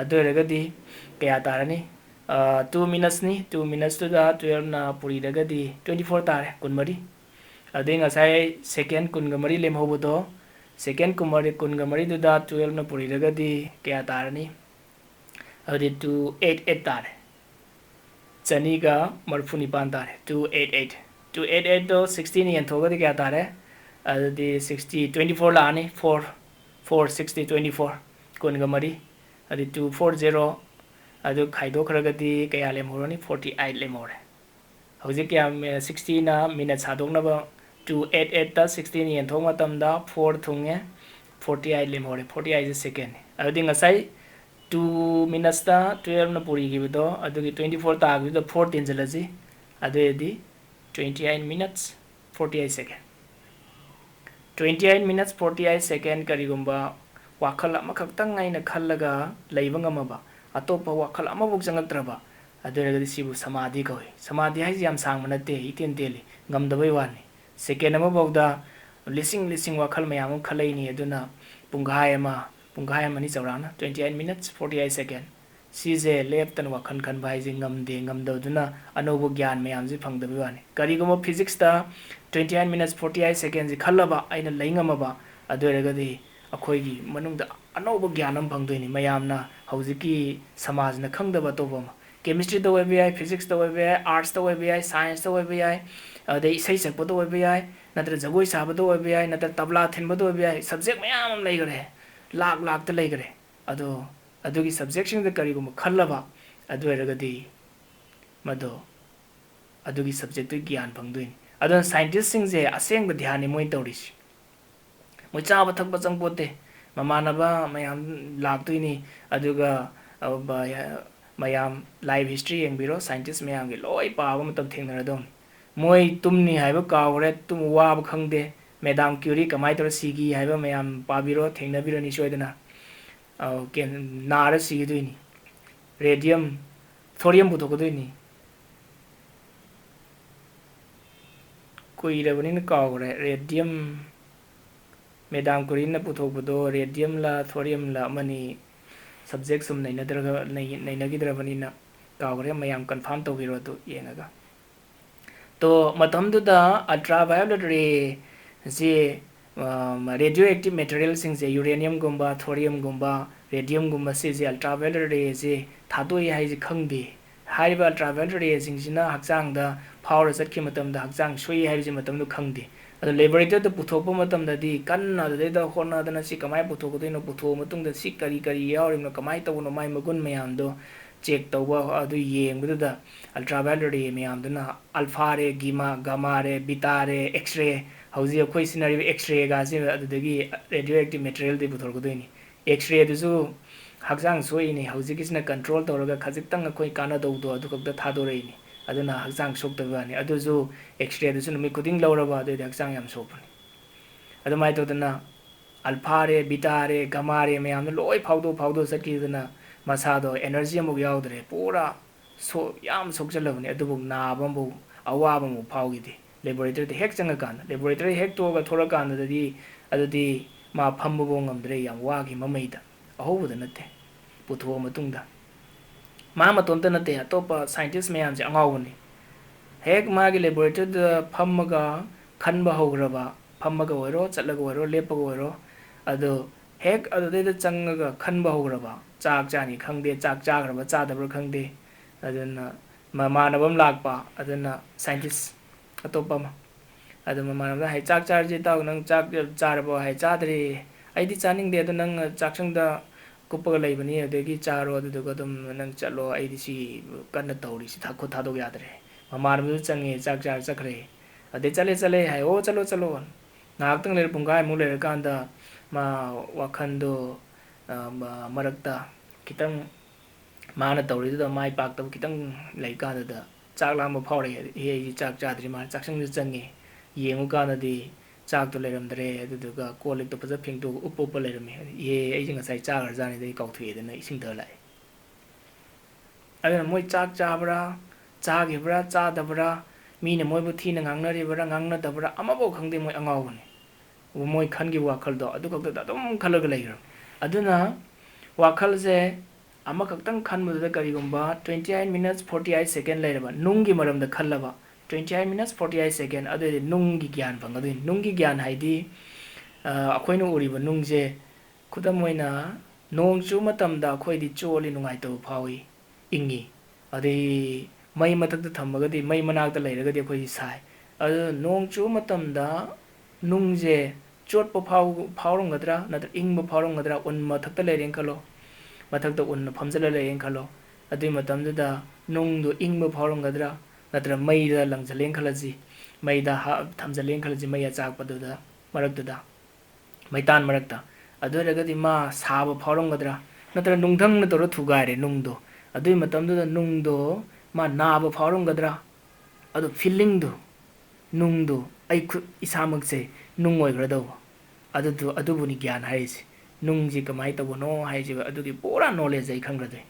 adoragadi kaya tarani 2 minutes ni 2 minutes to da 12 na puri ragadi 24 tare kunmari adinga sai second kungamari lemhobudo second kungamari du da 12 na puri ragadi kaya tarani अरे 288 तारे चनी का मरफुनी पान तारे 288 तो 16 यंथोगा दे क्या तारे अरे 60 24 लाने 4 60 24 कौन का मरी अरे 240 अरे खाइदो खरगदी क्या ले मोरनी 48 ले मोरे हौजे क्या 60 ना मिनट सादों ना 288 ता 16 यंथोगा तमदा 4 थोंगे 48 ले मोरे 48 सेकेंड अरे दिन acai 2 minutes ta 12 na puri gi bido adugi 24 ta gi 14 jalaji adedi 28 minutes 48 second 28 minutes 48 second karigumba wakhal amakhak tang aina khallaga leiba ngamaba atopa wakhal amabuk jangaktraba aduragadi sibu samadhi koi samadhi hai yam sangma nate iten teli ngamdabai wani second ama bawda lising wakhal mayam khalaini aduna punghai ama punghai mani chaurana 28 minutes 48 second size leptan wakhan khan bai jing ngamde ngamdoduna anobo gyan mayam ji phangdabi wani karigoma physics ta 28 minutes 48 seconds ji khallaba aina leingama adoragadi akhoi gi manungda anobo gyanam phangdoini mayamna haujiki samajna khangdaba tobama chemistry da web ai physics da web ai arts da web ai science da web ai ade isai sakpo da web ai natra jagoi saba da web ai natra tabla thenba da web ai subject mayam leigare lakh lakh त लेगरे अदो अदुगी सब्जेक्ट सिंग द करिगुम खल्लबा अदु रगदी मदो अदुगी सब्जेक्ट तो ज्ञान फंगदुइन अदो साइंटिस्ट सिंग जे असेंग ध्यान नि मोय तौरिस मोय चाबा थकबा चंगपोते ममानबा मयाम लाक्तुइनी अदुगा मयाम लाइव हिस्ट्री यंगबिरो साइंटिस्ट मयाम गे लोय पाबा मतम थेंगनरदों मोय तुमनी हाइबा कावरे तुम वाब खंगदे मैडम क्यूरी कमाई तौर सिगी हाइबा मयाम पाबिरो थेंगनबिरोनी सोयदना के नारा सिगिदुइनी रेडियम थोरियम पुथोकदुइनी कुइरबनिन कावरे रेडियम मैडम क्यूरी न पुथोकबदो रेडियम ला थोरियम ला मनी सब्जेक्ट सुम नैनगिद्रबनिना कावरे मयाम कंफर्म तौबिरो तो येंगा तो मतमदुदा अल्ट्रावायोलेट रे जे रेडियो एक्टिव मटेरियल सिंग जे यूरेनियम गुंबा थोरियम गुंबा रेडियम गुंबा से जे अल्ट्रावायोलेट रे जे थादोय हाइ जे खंगदे हाइबा अल्ट्रावायोलेट रे सिंग जिना हक्चांग दा फावर सटके मतम दा हक्चांग सोय हाइ जे मतम नु खंगदे अद लेबोरेटरी द पुथोपो मतम दा दि कन्ना दे दा होना दना सि कमाय पुथोकदोइनो पुथो मतुंग दा सि करी करी यावरिनो कमाय तवनो माय मगुन मयाम दो चेक तौबा अदु येंगबदुदा अल्ट्रावायोलेट रे मयाम दना अल्फा रे गामा रे बीटा रे एक्स रे हौजी अखोई सिनारी एक्स-रे गासे अदुदगी रेडियो एक्टिव मटेरियल दे पुथोरगदोइनी एक्स-रे दुसु हक्चांग सोइनी हौजी किसना कंट्रोल तौरगा खजितंग अखोई काना दौदो अदुकबदा थादोरैनी अदुना हक्चांग सोक्तबानी अदुजु एक्स-रे दुसु नुमि खुदिंग लौरबा अदुदि हक्चांग याम सोपनी अदुमाय तौदना alpha ray beta ray gamma ray मयाम लोय फावदो सकिदना masado energy amuk yaudre pura so yam sokjalabni adubu nabambu awabambu phawgidi laboratory de hek changakan laboratory hek to ga thorakan adudi ma phambu ngamdre yam wagi mamaida ahobuda natte putho matungda ma matonta natte atopa scientist mayam je angawni hek magi laboratory da phammaga khanba hograba phammaga oiro chatlaga oiro lepaga oiro ado hek adudai da changaga khanba hograba chak chani khangde chak chagraba chadabra khangde aduna mamanabam lakpa aduna scientist atopa ma aduma mamanabam hai chak charje taw nang chak charabo hai chadri aidi chaning de nang chaksangda kupaga leibani adegi charo aduga dum nang chalo aidi si kanna tawri si thakho thadog yadre mamanabam change chak char chakre ade chale chale hai o chalo chalo ngaktang le pungai mu le kanda ma wakhando marakta kitang mana tawri da mai pak taw kitang lai ka da chak lam phawre he chak chadri ma chaksang de change yengu kana di chak to leram dre aduga kolik to paja phing to upop leram ye ai jinga sai chak ar jani dei kaw thue de na ising da lai aduna moi chak chabra chagibra chadabra mina moi bu thina ngangnari bra ngangna dabra amabo khangde moi angawni moi khangi wakhal do adu kakta dum khalaga leiram aduna wakhal je ama kaktang khanmu da karigumba 28 minutes 48 second leiraba nungi maram da khallaba 28 minutes 48 second adu nungi gyan phangadu nungi gyan haidi akhoina uriba nungje khudam moina nong chu matam da khoi di choli nungai to phawi ingi adi mai matak da thamaga di mai manak da leiraga di khoi sai adu nong chu matam da nungje chot pa phawrong gadra nadra ing ba phawrong gadra un mathak ta leireng khalo mathak da un phamjala leireng khalo adi matam da nung do ing ba phawrong gadra nadra mai da langjaleng khalaji mai da thamjaleng khalaji mai achak padu da marak da maitan marak da adu raga di ma saba phawrong gadra nadra nungthang na tor thugare nung do adu matam da nung do ma na ba phawrong gadra adu feeling do nung do ai khu isamak se nung oi gra do adu buni gyan haise nung ji kamai tabono haise adu ki pura knowledge ai khangra de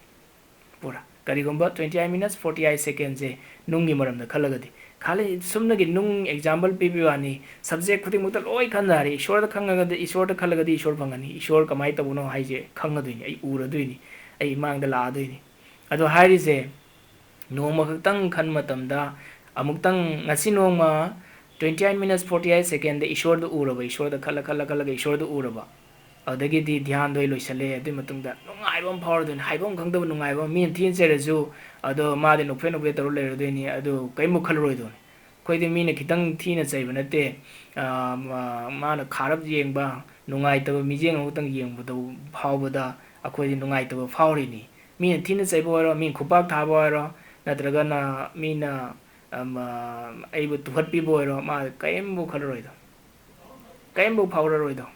pura karigomba 28 minutes 48 seconds je nungi maram da khalagadi khale sumna gi nung example pibiwani subject khuti mukta loi khanjari ishwar da khangaga de ishwar da khalagadi ishwar phangani ishwar kamai tabono haise khangaduini ai uraduini ai mang da la aduini adu hairi je nongma khakhtang khan matam da amuktang ngasi nongma 28 minutes 48 second de ishwar da uraba ishwar da khala ishwar da uraba adagi di dhyan doi loisale adu matungda nungaibam phawrdun haibam khangdaba nungaibam min thin chereju ado ma de nokfe taru lerodoini adu kaimu khalroidon khoide mina khitang thina chaiba nate mana kharab yengba nungaitaba mijeng amutang yengbado phawbada akhoi nungaitaba phawrini mina thina chaiba oro min khupak thaba oro natraga na mina aibu tuhatpi boiro ma kaimbu khalroido kaimbu phawroido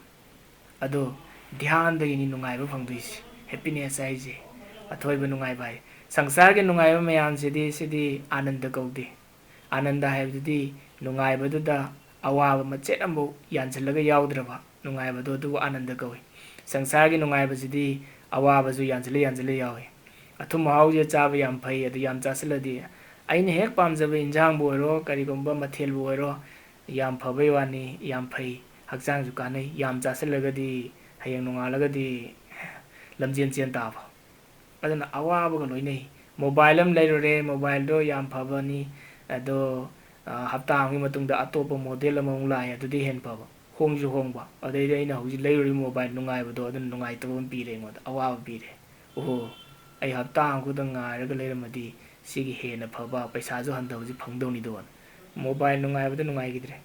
ado dhyan da ni nungai ba phangduisi happiness aije athoi ba nungai bai sangsar ge nungai ba mayam sidi ananda kaudi ananda haibdi nungai ba du da awa ba machet ambo yanjalaga yaudra ba nungai ba du ananda kawi sangsar ge nungai ba sidi awa ba ju yanjale yawi athum hauje chaba yam phai adu yam chasaladi aine hek pamjaba injang boiro karigomba mathel boiro yam phabai wani yam phai hakjang ju kanai yam chasalagadi hayang nungalagadi lamjen chen taba adana awaba ga loinai mobile am leirore mobile do yam phabani ado hapta amgi matungda atopa model among lai adudi hen phaba hongju hongba adai aina hoji leirori mobile nungai bado adun nungai tabam pire ngoda awaba pire oho ai hapta amgu da ngaraga leiramadi sigi hena phaba paisa ju handawji phangdoni don mobile nungai bado nungai gidre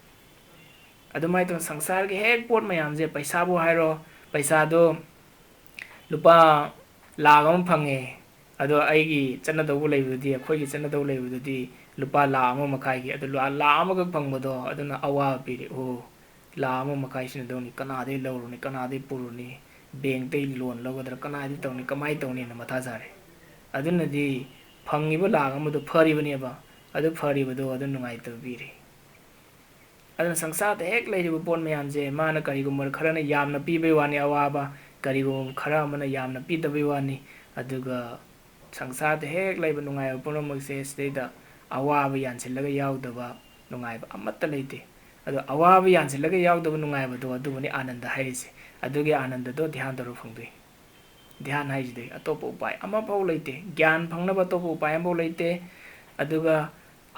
adumai to sangsar ge hek pot mayam je paisa bo hairo paisa do lupa lagam phange ado aigi channa dobu leibudi akhoi gi channa dobu leibudi lupa la ama makai gi ado la ama ga phangbodo aduna awa pire o la ama makai sin doni kana de lawruni kana de puruni bank te loan logodra kana de tawni kamai tawni na matha jare aduna di phangi ba la ama do phari bani ba adu phari bodo adu nungai to pire adana sangsar da hek leiriba pon mayam je mana karigumar kharana yamna pibai wani awaba karigum khara mana yamna pidabai wani ꯑꯗꯨꯒ ꯁꯪꯁꯥꯔꯗ ꯍꯦꯛ ꯂꯩꯕ ꯅꯨꯡꯉꯥꯏꯕ ꯄꯨꯝꯅꯃꯛꯁꯦ ꯁꯤꯗꯩꯗ ꯑꯋꯥꯕ ꯌꯥꯟꯁꯤꯜꯂꯒ ꯌꯥꯎꯗꯕ ꯅꯨꯡꯉꯥꯏꯕ ꯑꯃꯠꯇ ꯂꯩꯇꯦ ꯑꯗꯣ ꯑꯋꯥꯕ ꯌꯥꯟꯁꯤꯜꯂꯒ ꯌꯥꯎꯗꯕ ꯅꯨꯡꯉꯥꯏꯕꯗꯣ ꯑꯗꯨꯕꯨꯅꯤ ꯑꯥꯅꯟꯗ ꯍꯥꯏꯔꯤꯁꯦ ꯑꯗꯨꯒꯤ ꯑꯥꯅꯟꯗꯗꯣ ꯙ꯭ꯌꯥꯟ ꯇꯧꯔ ꯐꯪꯗꯣꯏ ꯙ꯭ꯌꯥꯟ ꯍꯥꯏꯁꯤꯗꯤ ꯑꯇꯣꯞꯄ ꯎꯄꯥꯏ ꯑꯃꯐꯥꯎ ꯂꯩꯇꯦ ꯒ꯭ꯌꯥꯟ ꯐꯪꯅꯕ ꯑꯇꯣꯞꯄ ꯎꯄꯥꯏ ꯑꯃꯐꯥꯎ ꯂꯩꯇꯦ ꯑꯗꯨꯒ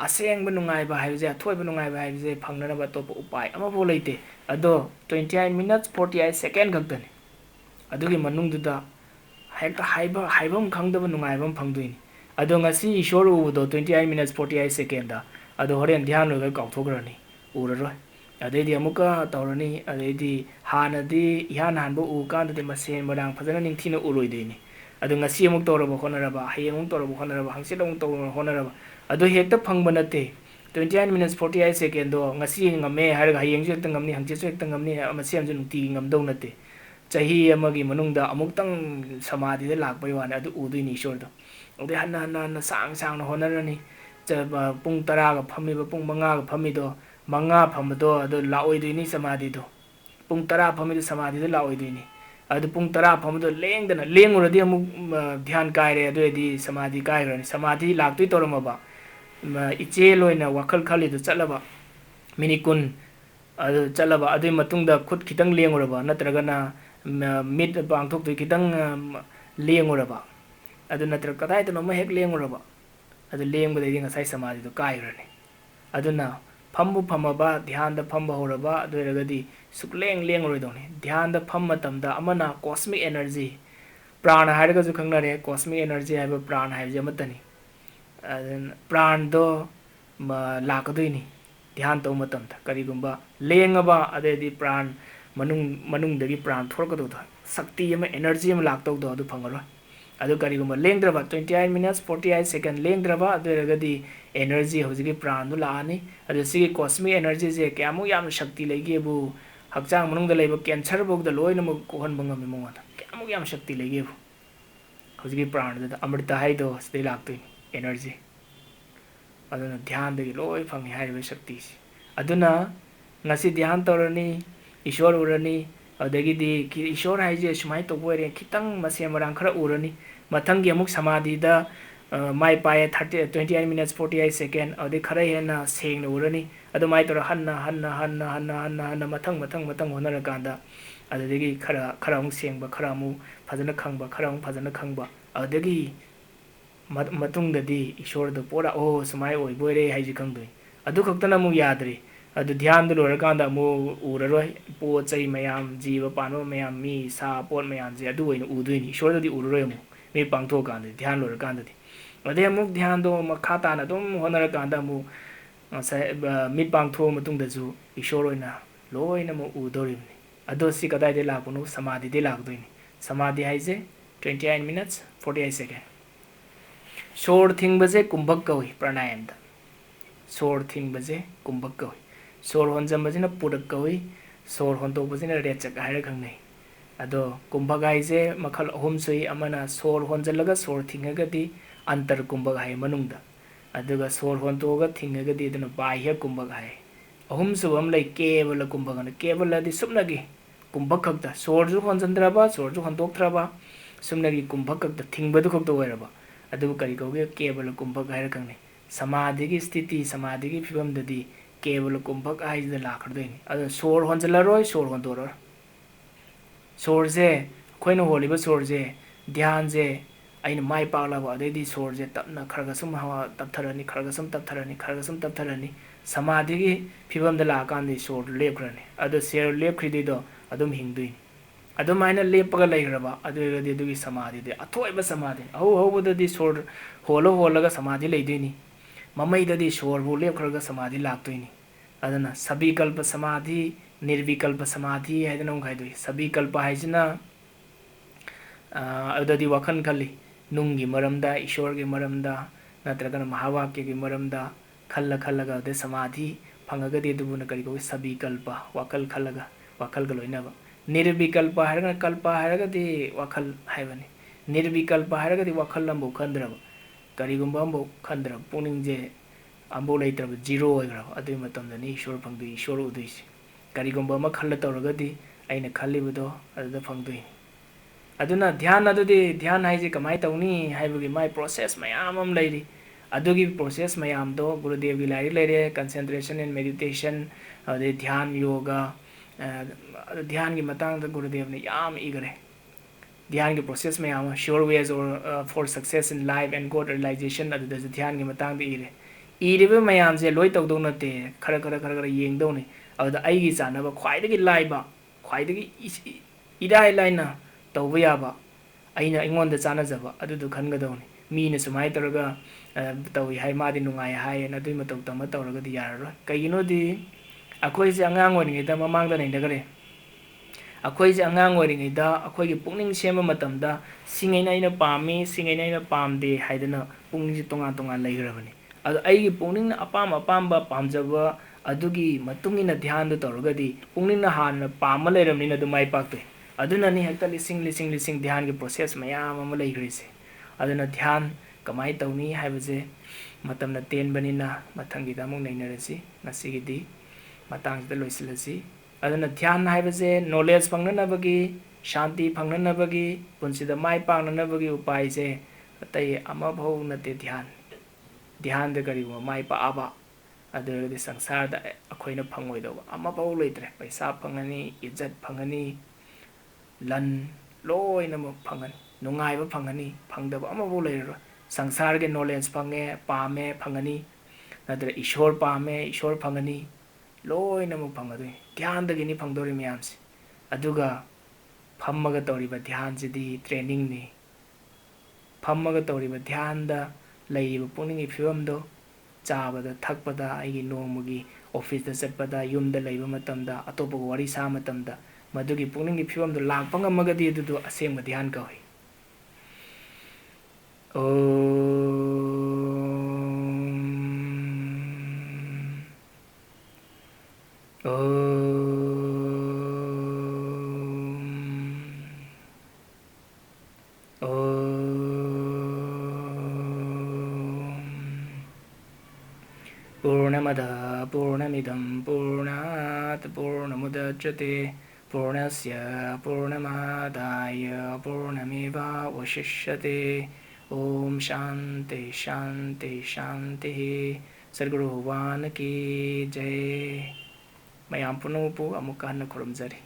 ꯑꯁꯦꯡꯕ ꯅꯨꯡꯉꯥꯏꯕ ꯍꯥꯏꯕꯁꯦ ꯑꯊꯣꯏꯕ ꯅꯨꯡꯉꯥꯏꯕ ꯍꯥꯏꯕꯁꯦ ꯐꯪꯅꯅꯕ ꯑꯇꯣꯞꯄ ꯎꯄꯥꯏ ꯑꯃꯐꯥꯎ ꯂꯩꯇꯦ ꯑꯗꯣ 28 minutes 48 seconds ꯈꯛꯇꯅꯤ ꯑꯗꯨꯒꯤ ꯃꯅꯨꯡꯗꯨꯗ ꯍꯦꯛꯇ ꯍꯥꯏꯐꯝ ꯈꯪꯗꯕ ꯅꯨꯡꯉꯥꯏꯕ ꯑꯃ ꯐꯪꯗꯣꯏꯅꯤ ꯑꯗꯣꯉꯁꯤ ꯏꯁꯣꯔ ꯎꯕꯗꯣ 28 minutes 48 seconds ꯑꯗꯣ ꯍꯣꯔꯦꯟ ꯙ꯭ꯌꯥꯟ ꯂꯣꯏꯔꯒ ꯀꯥꯎꯊꯣꯛꯈ꯭ꯔꯅꯤ ꯎꯔꯔꯣꯏ ꯑꯗꯩꯗꯤ ꯑꯃꯨꯛꯀ ꯇꯧꯔꯅꯤ ꯑꯗꯩꯗꯤ ꯍꯥꯟꯅꯗꯤ ꯏꯍꯥꯟ ꯍꯥꯟꯕ ꯎ ꯀꯥꯟꯗꯗꯤ ꯃꯁꯦꯟ ꯃꯔꯥꯡ ꯐꯖꯅ ꯅꯤꯡꯊꯤꯅ ꯎꯔꯣꯏꯗꯣꯏꯅꯤ ꯑꯗꯣ ꯉꯁꯤ ꯑꯃꯨꯛ ꯇꯧꯔꯕ ꯍꯣꯠꯅꯔꯕ ꯍꯌꯦꯡ ꯑꯃꯨꯛ ꯇꯧꯔꯕ ꯍꯣꯠꯅꯔꯕ ꯍꯪꯆꯤꯠ ꯑꯃꯨꯛ ꯇꯧꯔꯕ ꯍꯣꯠꯅꯔꯕ ꯑꯗꯣ ꯍꯦꯛꯇ ꯐꯪꯕ ꯅꯠꯇꯦ 28 minutes 48 secondsꯗꯣ ꯉꯁꯤ ꯉꯝꯃꯦ ꯍꯥꯏꯔꯒ ꯍꯌꯦꯡꯁꯨ ꯍꯦꯛꯇ ꯉꯝꯅꯤ ꯍꯪꯆꯤꯠꯁꯨ ꯍꯦꯛꯇ ꯉꯝꯅꯤ ꯃꯁꯤ ꯑꯃꯁꯨ ꯅꯨꯡꯇꯤꯒꯤ ꯉꯝꯗꯧ ꯅꯠꯇꯦ ꯆꯍꯤ ꯑꯃꯒꯤ ꯃꯅꯨꯡꯗ ꯑꯃꯨꯛꯇꯪ ꯁꯃꯥꯙꯤꯗ ꯂꯥꯛꯄꯩ ꯋꯥꯅꯤ ꯑꯗꯨ ꯎꯗꯣꯏꯅꯤ ꯏꯁꯣꯔꯗꯣ ꯑꯗꯩ ꯍꯟꯅ ꯁꯥꯡꯅ ꯍꯣꯠꯅꯔꯅꯤ ꯄꯨꯡ 10ꯒ ꯐꯝꯃꯤꯕ ꯄꯨꯡ 5ꯒ ꯐꯝꯃꯤꯗꯣ 5 ꯐꯝꯕꯗꯣ ꯑꯗꯨ ꯂꯥꯛꯑꯣꯏꯗꯣꯏꯅꯤ ꯁꯃꯥꯙꯤꯗꯣ ꯄꯨꯡ 10 ꯐꯝꯃꯤꯗꯣ ꯁꯃꯥꯙꯤꯗ ꯂꯥꯛꯑꯣꯏꯗꯣꯏꯅꯤ ꯑꯗꯨ ꯄꯨꯡ 10 ꯐꯝꯕꯗꯣ ꯂꯦꯡꯗꯅ ꯂꯦꯡꯉꯨꯔꯗꯤ ꯑꯃꯨꯛ ꯙ꯭ꯌꯥꯟ ꯀꯥꯏꯔꯦ ꯑꯗꯨꯑꯣꯏꯗꯤ ꯁꯃꯥꯙꯤ ꯀꯥꯏꯈ꯭ꯔꯅꯤ ꯁꯃꯥꯙꯤ ꯂꯥꯛꯇꯣꯏ ꯇꯧꯔꯝꯃꯕ ꯏꯆꯦꯜ ꯑꯣꯏꯅ ꯋꯥꯈꯜ ꯈꯜꯂꯤꯗꯨ ꯆꯠꯂꯕ ꯃꯤꯅꯤꯠ 10 ꯑꯗꯨ ꯆꯠꯂꯕ ꯑꯗꯨꯏ ꯃꯇꯨꯡꯗ ꯈꯨꯠ ꯈꯤꯇꯪ ꯂꯦꯡꯉꯨꯔꯕ ꯅꯠꯇ꯭ꯔꯒꯅ ꯃꯤꯠ ꯄꯥꯡꯊꯣꯛꯇꯣꯏ ꯈꯤꯇꯪ ꯂꯦꯡꯉꯨꯔꯕ ꯑꯗꯨ ꯅꯠꯇ꯭ꯔꯒ ꯀꯗꯥꯏꯗꯅꯣꯃ ꯍꯦꯛ ꯂꯦꯡꯉꯨꯔꯕ ꯑꯗꯨ ꯂꯦꯡꯕꯗꯩꯗꯤ ꯉꯁꯥꯏ ꯁꯃꯥꯙꯤꯗꯣ ꯀꯥꯏꯈ꯭ꯔꯅꯤ ꯑꯗꯨꯅ ꯐꯝꯕꯨ ꯐꯝꯃꯕ ꯙ꯭ꯌꯥꯟꯗ ꯐꯝꯕ ꯍꯧꯔꯕ ꯑꯗꯨ ꯑꯣꯏꯔꯒꯗꯤ ꯁꯨꯛꯂꯦꯡ ꯂꯦꯡꯉꯔꯣꯏꯗꯧꯅꯤ ꯙ꯭ꯌꯥꯟꯗ ꯐꯝ ꯃꯇꯝꯗ ꯑꯃꯅ ꯀꯣꯁꯃꯤꯛ ꯑꯦꯅꯔꯖꯤ ꯄ꯭ꯔꯥꯟ ꯍꯥꯏꯔꯒꯁꯨ ꯈꯪꯅꯔꯦ ꯀꯣꯁꯃꯤꯛ ꯑꯦꯅꯔꯖꯤ ꯍꯥꯏꯕ ꯄ꯭ꯔꯥꯟ ꯍꯥꯏꯕꯁꯤ ꯑꯃꯠꯇꯅꯤ ꯑꯗꯨꯅ ꯄ꯭ꯔꯥꯟꯗꯣ ꯂꯥꯛꯀꯗꯣꯏꯅꯤ ꯙ꯭ꯌꯥꯟ ꯇꯧꯕ ꯃꯇꯝꯗ ꯀꯔꯤꯒꯨꯝꯕ ꯂꯦꯡꯉꯕ ꯑꯗꯩꯗꯤ ꯄ꯭ꯔꯥꯟ ꯃꯅꯨꯡꯗꯒꯤ ꯄ꯭ꯔꯥꯟ ꯊꯣꯛꯂꯛꯀꯗꯧꯗꯣ ꯁꯛꯇꯤ ꯑꯃ ꯑꯦꯅꯔꯖꯤ ꯑꯃ ꯂꯥꯛꯇꯧꯗꯣ ꯑꯗꯨ ꯐꯪꯉꯔꯣꯏ ꯑꯗꯨ ꯀꯔꯤꯒꯨꯝꯕ ꯂꯦꯡꯗ꯭ꯔꯕ 28 minutes 48 seconds ꯂꯦꯡꯗ꯭ꯔꯕ ꯑꯗꯨ ꯑꯣꯏꯔꯒꯗꯤ ꯑꯦꯅꯔꯖꯤ ꯍꯧꯖꯤꯛꯀꯤ ꯄ꯭ꯔꯥꯟꯗꯣ ꯂꯥꯛꯑꯅꯤ ꯑꯗꯨ ꯁꯤꯒꯤ ꯀꯣꯁꯃꯤꯛ ꯑꯦꯅꯔꯖꯤꯁꯦ ꯀꯌꯥꯃꯨꯛ ꯌꯥꯝꯅ ꯁꯛꯇꯤ ꯂꯩꯒꯦꯕꯨ ꯍꯛꯆꯥꯡ ꯃꯅꯨꯡꯗ ꯂꯩꯕ ꯀꯦꯟꯁꯔꯐꯥꯎꯗ ꯂꯣꯏꯅꯃꯛ ꯀꯣꯛꯍꯟꯕ ꯉꯝꯃꯤ ꯃꯉꯣꯟꯗ ꯀꯌꯥꯃꯨꯛ ꯌꯥꯝ ꯁꯛꯇꯤ ꯂꯩꯒꯦꯕꯨ ꯍꯧꯖꯤꯛꯀꯤ ꯄ꯭ꯔꯥꯟꯗꯨꯗ ꯑꯃ꯭ꯔꯤꯇꯥ ꯍꯥꯏꯗꯣ ꯁꯤꯗꯩ ꯂꯥꯛꯇꯣꯏꯅꯤ ꯑꯦꯅꯔꯖꯤ ꯑꯗꯨꯅ ꯙ꯭ꯌꯥꯟꯗꯒꯤ ꯂꯣꯏ ꯐꯪꯉꯤ ꯍꯥꯏꯔꯤꯕ ꯁꯛꯇꯤꯁꯤ ꯑꯗꯨꯅ ꯉꯁꯤ ꯙ꯭ꯌꯥꯟ ꯇꯧꯔꯅꯤ ꯏꯁꯣꯔ ꯎꯔꯅꯤ ꯑꯗꯒꯤꯗꯤ ꯏꯁꯣꯔ ꯍꯥꯏꯁꯦ ꯁꯨꯃꯥꯏꯅ ꯇꯧꯕ ꯑꯣꯏꯔꯦ ꯈꯤꯇꯪ ꯃꯁꯦꯟ ꯃꯔꯥꯡ ꯈꯔ ꯎꯔꯅꯤ ꯃꯊꯪꯒꯤ ꯑꯃꯨꯛ ꯁꯃꯥꯙꯤꯗ ꯃꯥꯏ ꯄꯥꯛꯑꯦ 28 minutes 48 seconds ꯑꯗꯨꯗꯩ ꯈꯔ ꯍꯦꯟꯅ ꯁꯦꯡꯅ ꯎꯔꯅꯤ ꯑꯗꯨꯃꯥꯏꯅ ꯇꯧꯔ ꯍꯟꯅ ꯃꯊꯪ ꯍꯣꯠꯅꯔꯀꯥꯟꯗ ꯑꯗꯨꯗꯒꯤ ꯈꯔ ꯑꯃꯨꯛ ꯁꯦꯡꯕ ꯈꯔ ꯑꯃꯨꯛ ꯐꯖꯅ ꯈꯪꯕ ꯈꯔ ꯑꯃꯨꯛ ꯐꯖꯅ ꯈꯪꯕ ꯑꯗꯨꯗꯒꯤ ꯃꯇꯨꯡꯗꯗꯤ ꯏꯁꯣꯔꯗꯣ ꯄꯣꯔꯥ ꯑꯣ ꯁꯨꯃꯥꯏꯅ ꯑꯣꯏꯕ ꯑꯣꯏꯔꯦ ꯍꯥꯏꯁꯤ ꯈꯪꯗꯣꯏꯅꯤ ꯑꯗꯨ ꯈꯛꯇꯅ ꯑꯃꯨꯛ ꯌꯥꯗ꯭ꯔꯤ ꯑꯗꯨ ꯙ꯭ꯌꯥꯟꯗꯨ ꯂꯣꯏꯔꯀꯥꯟꯗ ꯑꯃꯨꯛ ꯎꯔꯔꯣꯏ ꯄꯣꯠ ꯆꯩ ꯃꯌꯥꯝ ꯖꯤꯕ ꯄꯥꯟꯕ ꯃꯌꯥꯝ ꯃꯤ ꯁꯥ ꯄꯣꯠ ꯃꯌꯥꯝꯁꯦ ꯑꯗꯨ ꯑꯣꯏꯅ ꯎꯗꯣꯏꯅꯤ ꯏꯁꯣꯔꯗꯗꯤ ꯎꯔꯔꯣꯏ ꯑꯃꯨꯛ ꯃꯤꯠ ꯄꯥꯡꯊꯣꯛꯑꯀꯥꯟꯗꯗꯤ ꯙ꯭ꯌꯥꯟ ꯂꯣꯏꯔꯀꯥꯟꯗꯗꯤ ꯑꯗꯩ ꯑꯃꯨꯛ ꯙ꯭ꯌꯥꯟꯗꯣ ꯃꯈꯥ ꯇꯥꯅ ꯑꯗꯨꯝ ꯍꯣꯠꯅꯔꯀꯥꯟꯗ ꯑꯃꯨꯛ ꯉꯁꯥꯏ ꯃꯤꯠ ꯄꯥꯡꯊꯣꯛꯑ ꯃꯇꯨꯡꯗꯁꯨ ꯏꯁꯣꯔ ꯑꯣꯏꯅ ꯂꯣꯏꯅꯃꯛ ꯎꯗꯧꯔꯤꯕꯅꯤ ꯑꯗꯣ ꯁꯤ ꯀꯗꯥꯏꯗꯒꯤ ꯂꯥꯛꯄꯅꯣ ꯁꯃꯥꯙꯤꯗꯒꯤ ꯂꯥꯛꯇꯣꯏꯅꯤ ꯁꯃꯥꯙꯤ ꯍꯥꯏꯁꯦ 28 minutes 48 seconds ꯁꯣꯔ ꯊꯤꯡꯕꯁꯦ ꯀꯨꯝꯚꯛ ꯀꯧꯏ ꯄ꯭ꯔꯅꯥꯌꯝꯗ ꯁꯣꯔ ꯊꯤꯡꯕꯁꯦ ꯀꯨꯝꯚꯛ ꯀꯧꯏ ꯁꯣꯔ ꯍꯣꯟꯖꯟꯕꯁꯤꯅ ꯄꯨꯔꯛ ꯀꯧꯏ ꯁꯣꯔ ꯍꯣꯟꯗꯣꯛꯄꯁꯤꯅ ꯔꯦꯆꯛ ꯍꯥꯏꯔ ꯈꯪꯅꯩ ꯑꯗꯣ ꯀꯨꯝꯚꯛ ꯍꯥꯏꯁꯦ ꯃꯈꯜ ꯑꯍꯨꯝ ꯁꯨꯏ ꯑꯃꯅ ꯁꯣꯔ ꯍꯣꯟꯖꯜꯂꯒ ꯁꯣꯔ ꯊꯤꯡꯉꯒꯗꯤ ꯑꯟꯇꯔ ꯀꯨꯝꯚꯛ ꯍꯥꯏ ꯃꯅꯨꯡꯗ ꯑꯗꯨꯒ ꯁꯣꯔ ꯍꯣꯟꯇꯣꯛꯑꯒ ꯊꯤꯡꯉꯒꯗꯤ ꯑꯗꯨꯅ ꯕꯥꯍ꯭ꯌ ꯀꯨꯝꯚꯛ ꯍꯥꯏ ꯑꯍꯨꯝꯁꯨꯕ ꯑꯃ ꯂꯩ ꯀꯦꯕꯂ ꯀꯨꯝꯚꯛ ꯑꯅ ꯀꯦꯕꯂꯗꯤ ꯁꯨꯞꯅꯒꯤ ꯀꯨꯝꯚꯛ ꯈꯛꯇ ꯁꯣꯔꯁꯨ ꯍꯣꯟꯖꯟꯗ꯭ꯔꯕ ꯁꯣꯔꯁꯨ ꯍꯣꯟꯗꯣꯛꯇ꯭ꯔꯕ ꯁꯨꯞꯅꯒꯤ ꯀꯨꯝꯚꯛ ꯈꯛꯇ ꯊꯤꯡꯕꯗꯨ ꯈꯛꯇ ꯑꯣꯏꯔꯕ ꯑꯗꯨꯕꯨ ꯀꯔꯤ ꯀꯧꯒꯦ ꯀꯦꯕꯂ ꯀꯨꯝꯚꯛ ꯍꯥꯏꯔ ꯈꯪꯅꯩ ꯁꯃꯥꯙꯤꯒꯤ ꯁ꯭ꯊꯤꯇꯤ ꯁꯃꯥꯙꯤꯒꯤ ꯐꯤꯕꯝꯗꯗꯤ ꯀꯦꯕꯂ ꯀꯨꯝꯚꯛ ꯍꯥꯏꯁꯤꯗ ꯂꯥꯛꯈ꯭ꯔꯗꯣꯏꯅꯤ ꯑꯗꯨꯅ ꯁꯣꯔ ꯍꯣꯟꯖꯜꯂꯔꯣꯏ ꯁꯣꯔ ꯍꯣꯟꯗꯣꯔꯣꯏ ꯁꯣꯔꯁꯦ ꯑꯩꯈꯣꯏꯅ ꯍꯣꯜꯂꯤꯕ ꯁꯣꯔꯁꯦ ꯙ꯭ꯌꯥꯟꯁꯦ ꯑꯩꯅ ꯃꯥꯏ ꯄꯥꯛꯂꯕ ꯑꯗꯩꯗꯤ ꯁꯣꯔꯁꯦ ꯇꯞꯅ ꯈꯔꯒ ꯁꯨꯝ ꯇꯞꯊꯔꯅꯤ ꯈꯔꯒ ꯁꯨꯝ ꯇꯞꯊꯔꯅꯤ ꯈꯔꯒ ꯁꯨꯝ ꯇꯞꯊꯔꯅꯤ ꯁꯃꯥꯙꯤꯒꯤ ꯐꯤꯕꯝꯗ ꯂꯥꯛꯑꯀꯥꯟꯗ ꯁꯣꯔꯗꯨ ꯂꯦꯞꯈ꯭ꯔꯅꯤ ꯑꯗꯣ ꯁꯦꯔ ꯂꯦꯞꯈ꯭ꯔꯤꯗꯣꯏꯗꯣ ꯑꯗꯨꯝ ꯍꯤꯡꯗꯣꯏꯅꯤ ꯑꯗꯨꯃꯥꯏꯅ ꯂꯦꯞꯄꯒ ꯂꯩꯈ꯭ꯔꯕ ꯑꯗꯨ ꯑꯣꯏꯔꯒꯗꯤ ꯑꯗꯨꯒꯤ ꯁꯃꯥꯙꯤꯗꯤ ꯑꯊꯣꯏꯕ ꯁꯃꯥꯙꯤ ꯍꯧꯕꯗꯗꯤ ꯁꯣꯔ ꯍꯣꯜꯂꯒ ꯁꯃꯥꯙꯤ ꯂꯩꯗꯣꯏꯅꯤ ꯃꯃꯩꯗꯗꯤ ꯁꯣꯔꯕꯨ ꯂꯦꯞꯈ꯭ꯔꯒ ꯁꯃꯥꯙꯤ ꯂꯥꯛꯇꯣꯏꯅꯤ ꯑꯗꯨꯅ ꯁꯕꯤꯀꯜꯄ ꯁꯃꯥꯙꯤ ꯅꯤꯔꯕꯤꯀꯜꯄ ꯁꯃꯥꯙꯤ ꯍꯥꯏꯗꯅ ꯑꯃꯨꯛ ꯈꯥꯏꯗꯣꯛꯏ ꯁꯕꯤꯀꯜꯄ ꯍꯥꯏꯁꯤꯅ ꯑꯗꯨꯗꯗꯤ ꯋꯥꯈꯜ ꯈꯜꯂꯤ ꯅꯨꯡꯒꯤ ꯃꯔꯝꯗ ꯏꯁꯣꯔꯒꯤ ꯃꯔꯝꯗ ꯅꯠꯇ꯭ꯔꯒꯅ ꯃꯍꯥꯋꯥꯛꯌꯒꯤ ꯃꯔꯝꯗ ꯈꯜꯂꯒ ꯑꯗꯨꯗ ꯁꯃꯥꯙꯤ ꯐꯪꯉꯒꯗꯤ ꯑꯗꯨꯕꯨꯅ ꯀꯔꯤ ꯀꯧꯏ ꯁꯕꯤꯀꯜꯄ ꯋꯥꯈꯜ ꯈꯜꯂꯒ ꯋꯥꯈꯜꯒ ꯂꯣꯏꯅꯕ ꯅꯤꯔꯕꯤꯀꯜꯄ ꯍꯥꯏꯔꯒꯅ ꯀꯜꯄ ꯍꯥꯏꯔꯒꯗꯤ ꯋꯥꯈꯜ ꯍꯥꯏꯕꯅꯤ ꯅꯤꯔꯕꯤꯀꯜꯄ ꯍꯥꯏꯔꯒꯗꯤ ꯋꯥꯈꯜ ꯑꯃꯐꯥꯎ ꯈꯟꯗ꯭ꯔꯕ ꯀꯔꯤꯒꯨꯝꯕ ꯑꯃꯐꯥꯎ ꯈꯟꯗ꯭ꯔꯕ ꯄꯨꯛꯅꯤꯡꯁꯦ ꯑꯃꯐꯥꯎ ꯂꯩꯇ꯭ꯔꯕ ꯖꯤꯔꯣ ꯑꯣꯏꯈ꯭ꯔꯕ ꯑꯗꯨꯒꯤ ꯃꯇꯝꯗꯅꯤ ꯏꯁꯣꯔ ꯐꯪꯗꯣꯏ ꯏꯁꯣꯔ ꯎꯗꯣꯏꯁꯤ ꯀꯔꯤꯒꯨꯝꯕ ꯑꯃ ꯈꯜꯂ ꯇꯧꯔꯒꯗꯤ ꯑꯩꯅ ꯈꯜꯂꯤꯕꯗꯣ ꯑꯗꯨꯗ ꯐꯪꯗꯣꯏꯅꯤ aduna dhyan adudi dhyan haiji kamai tawni haibagi mai process mayam am leiri adugi process mayam do gurudev gi lairi leire concentration and meditation ade dhyan yoga dhyan gi matang da gurudev ne yam igare dhyan gi process mayam sure ways or for success in life and god realization adu da dhyan gi matang da ire iribe mayam je loi tawdo na te khara khara khara khara yeng do ni adu ai gi chana ba khwai da gi lai ba khwai da gi idai laina tawba yaba aina ingonda chana jaba adu du khanga do ni mi ne sumai taraga tawi hai ma di nungai hai na dui mataw tama tawraga di yararo kaigino di akhoi je angang oringai da mamang da nei dagare akhoi je angang oringai da akhoi gi pungning sema matam da singai na ina pami singai na ina pamde haidana pungning ji tonga tonga leigrabani adu ai gi pungning na apam apamba pamjaba adugi matungina dhyan do tawraga di pungning na han pama leiramni na du mai pakte aduna ni hekta lising lising lising dhyan gi process mayam ama leigrise aduna dhyan kamai tawni haibase matamna tenbanina mathangi da mung neinarasi nasigidi matang da loisilasi aduna dhyan haibase knowledge pangnanabagi shanti pangnanabagi punsida mai pangnanabagi upai se atai ama bhau nate dhyan dhyan da kari mai pa aba aduradi sangsar da akhoina phangoi do ama bhau leitre paisa phangani izzat phangani lan loina mo phangan nungai ba phangani phangdaba ama bhau leiro sangsar ge knowledge phange pame phangani nadra ishor pame ishor phangani loina mo phangadoi dhyan da gini phangdori myamsi aduga phammaga tawriba dhyan jidi training ni phammaga tawriba dhyan da leiba puningi phibam do chabada thakpada aigi nongmagi office da chatpada yumda leiba matamda atopa wari sa matamda madugi puningi phibam do lakpa ngamagadi adudu asengba dhyan kawi Purnamada Purnamidam Purnat Purnamudachyate Purnasya Purnamadaya Purnameva Vashishyate Om Shanti Shanti Shanti Sadguru Bhagwan ki Jai Mayam Punupu Amukka Hanna Khurumjari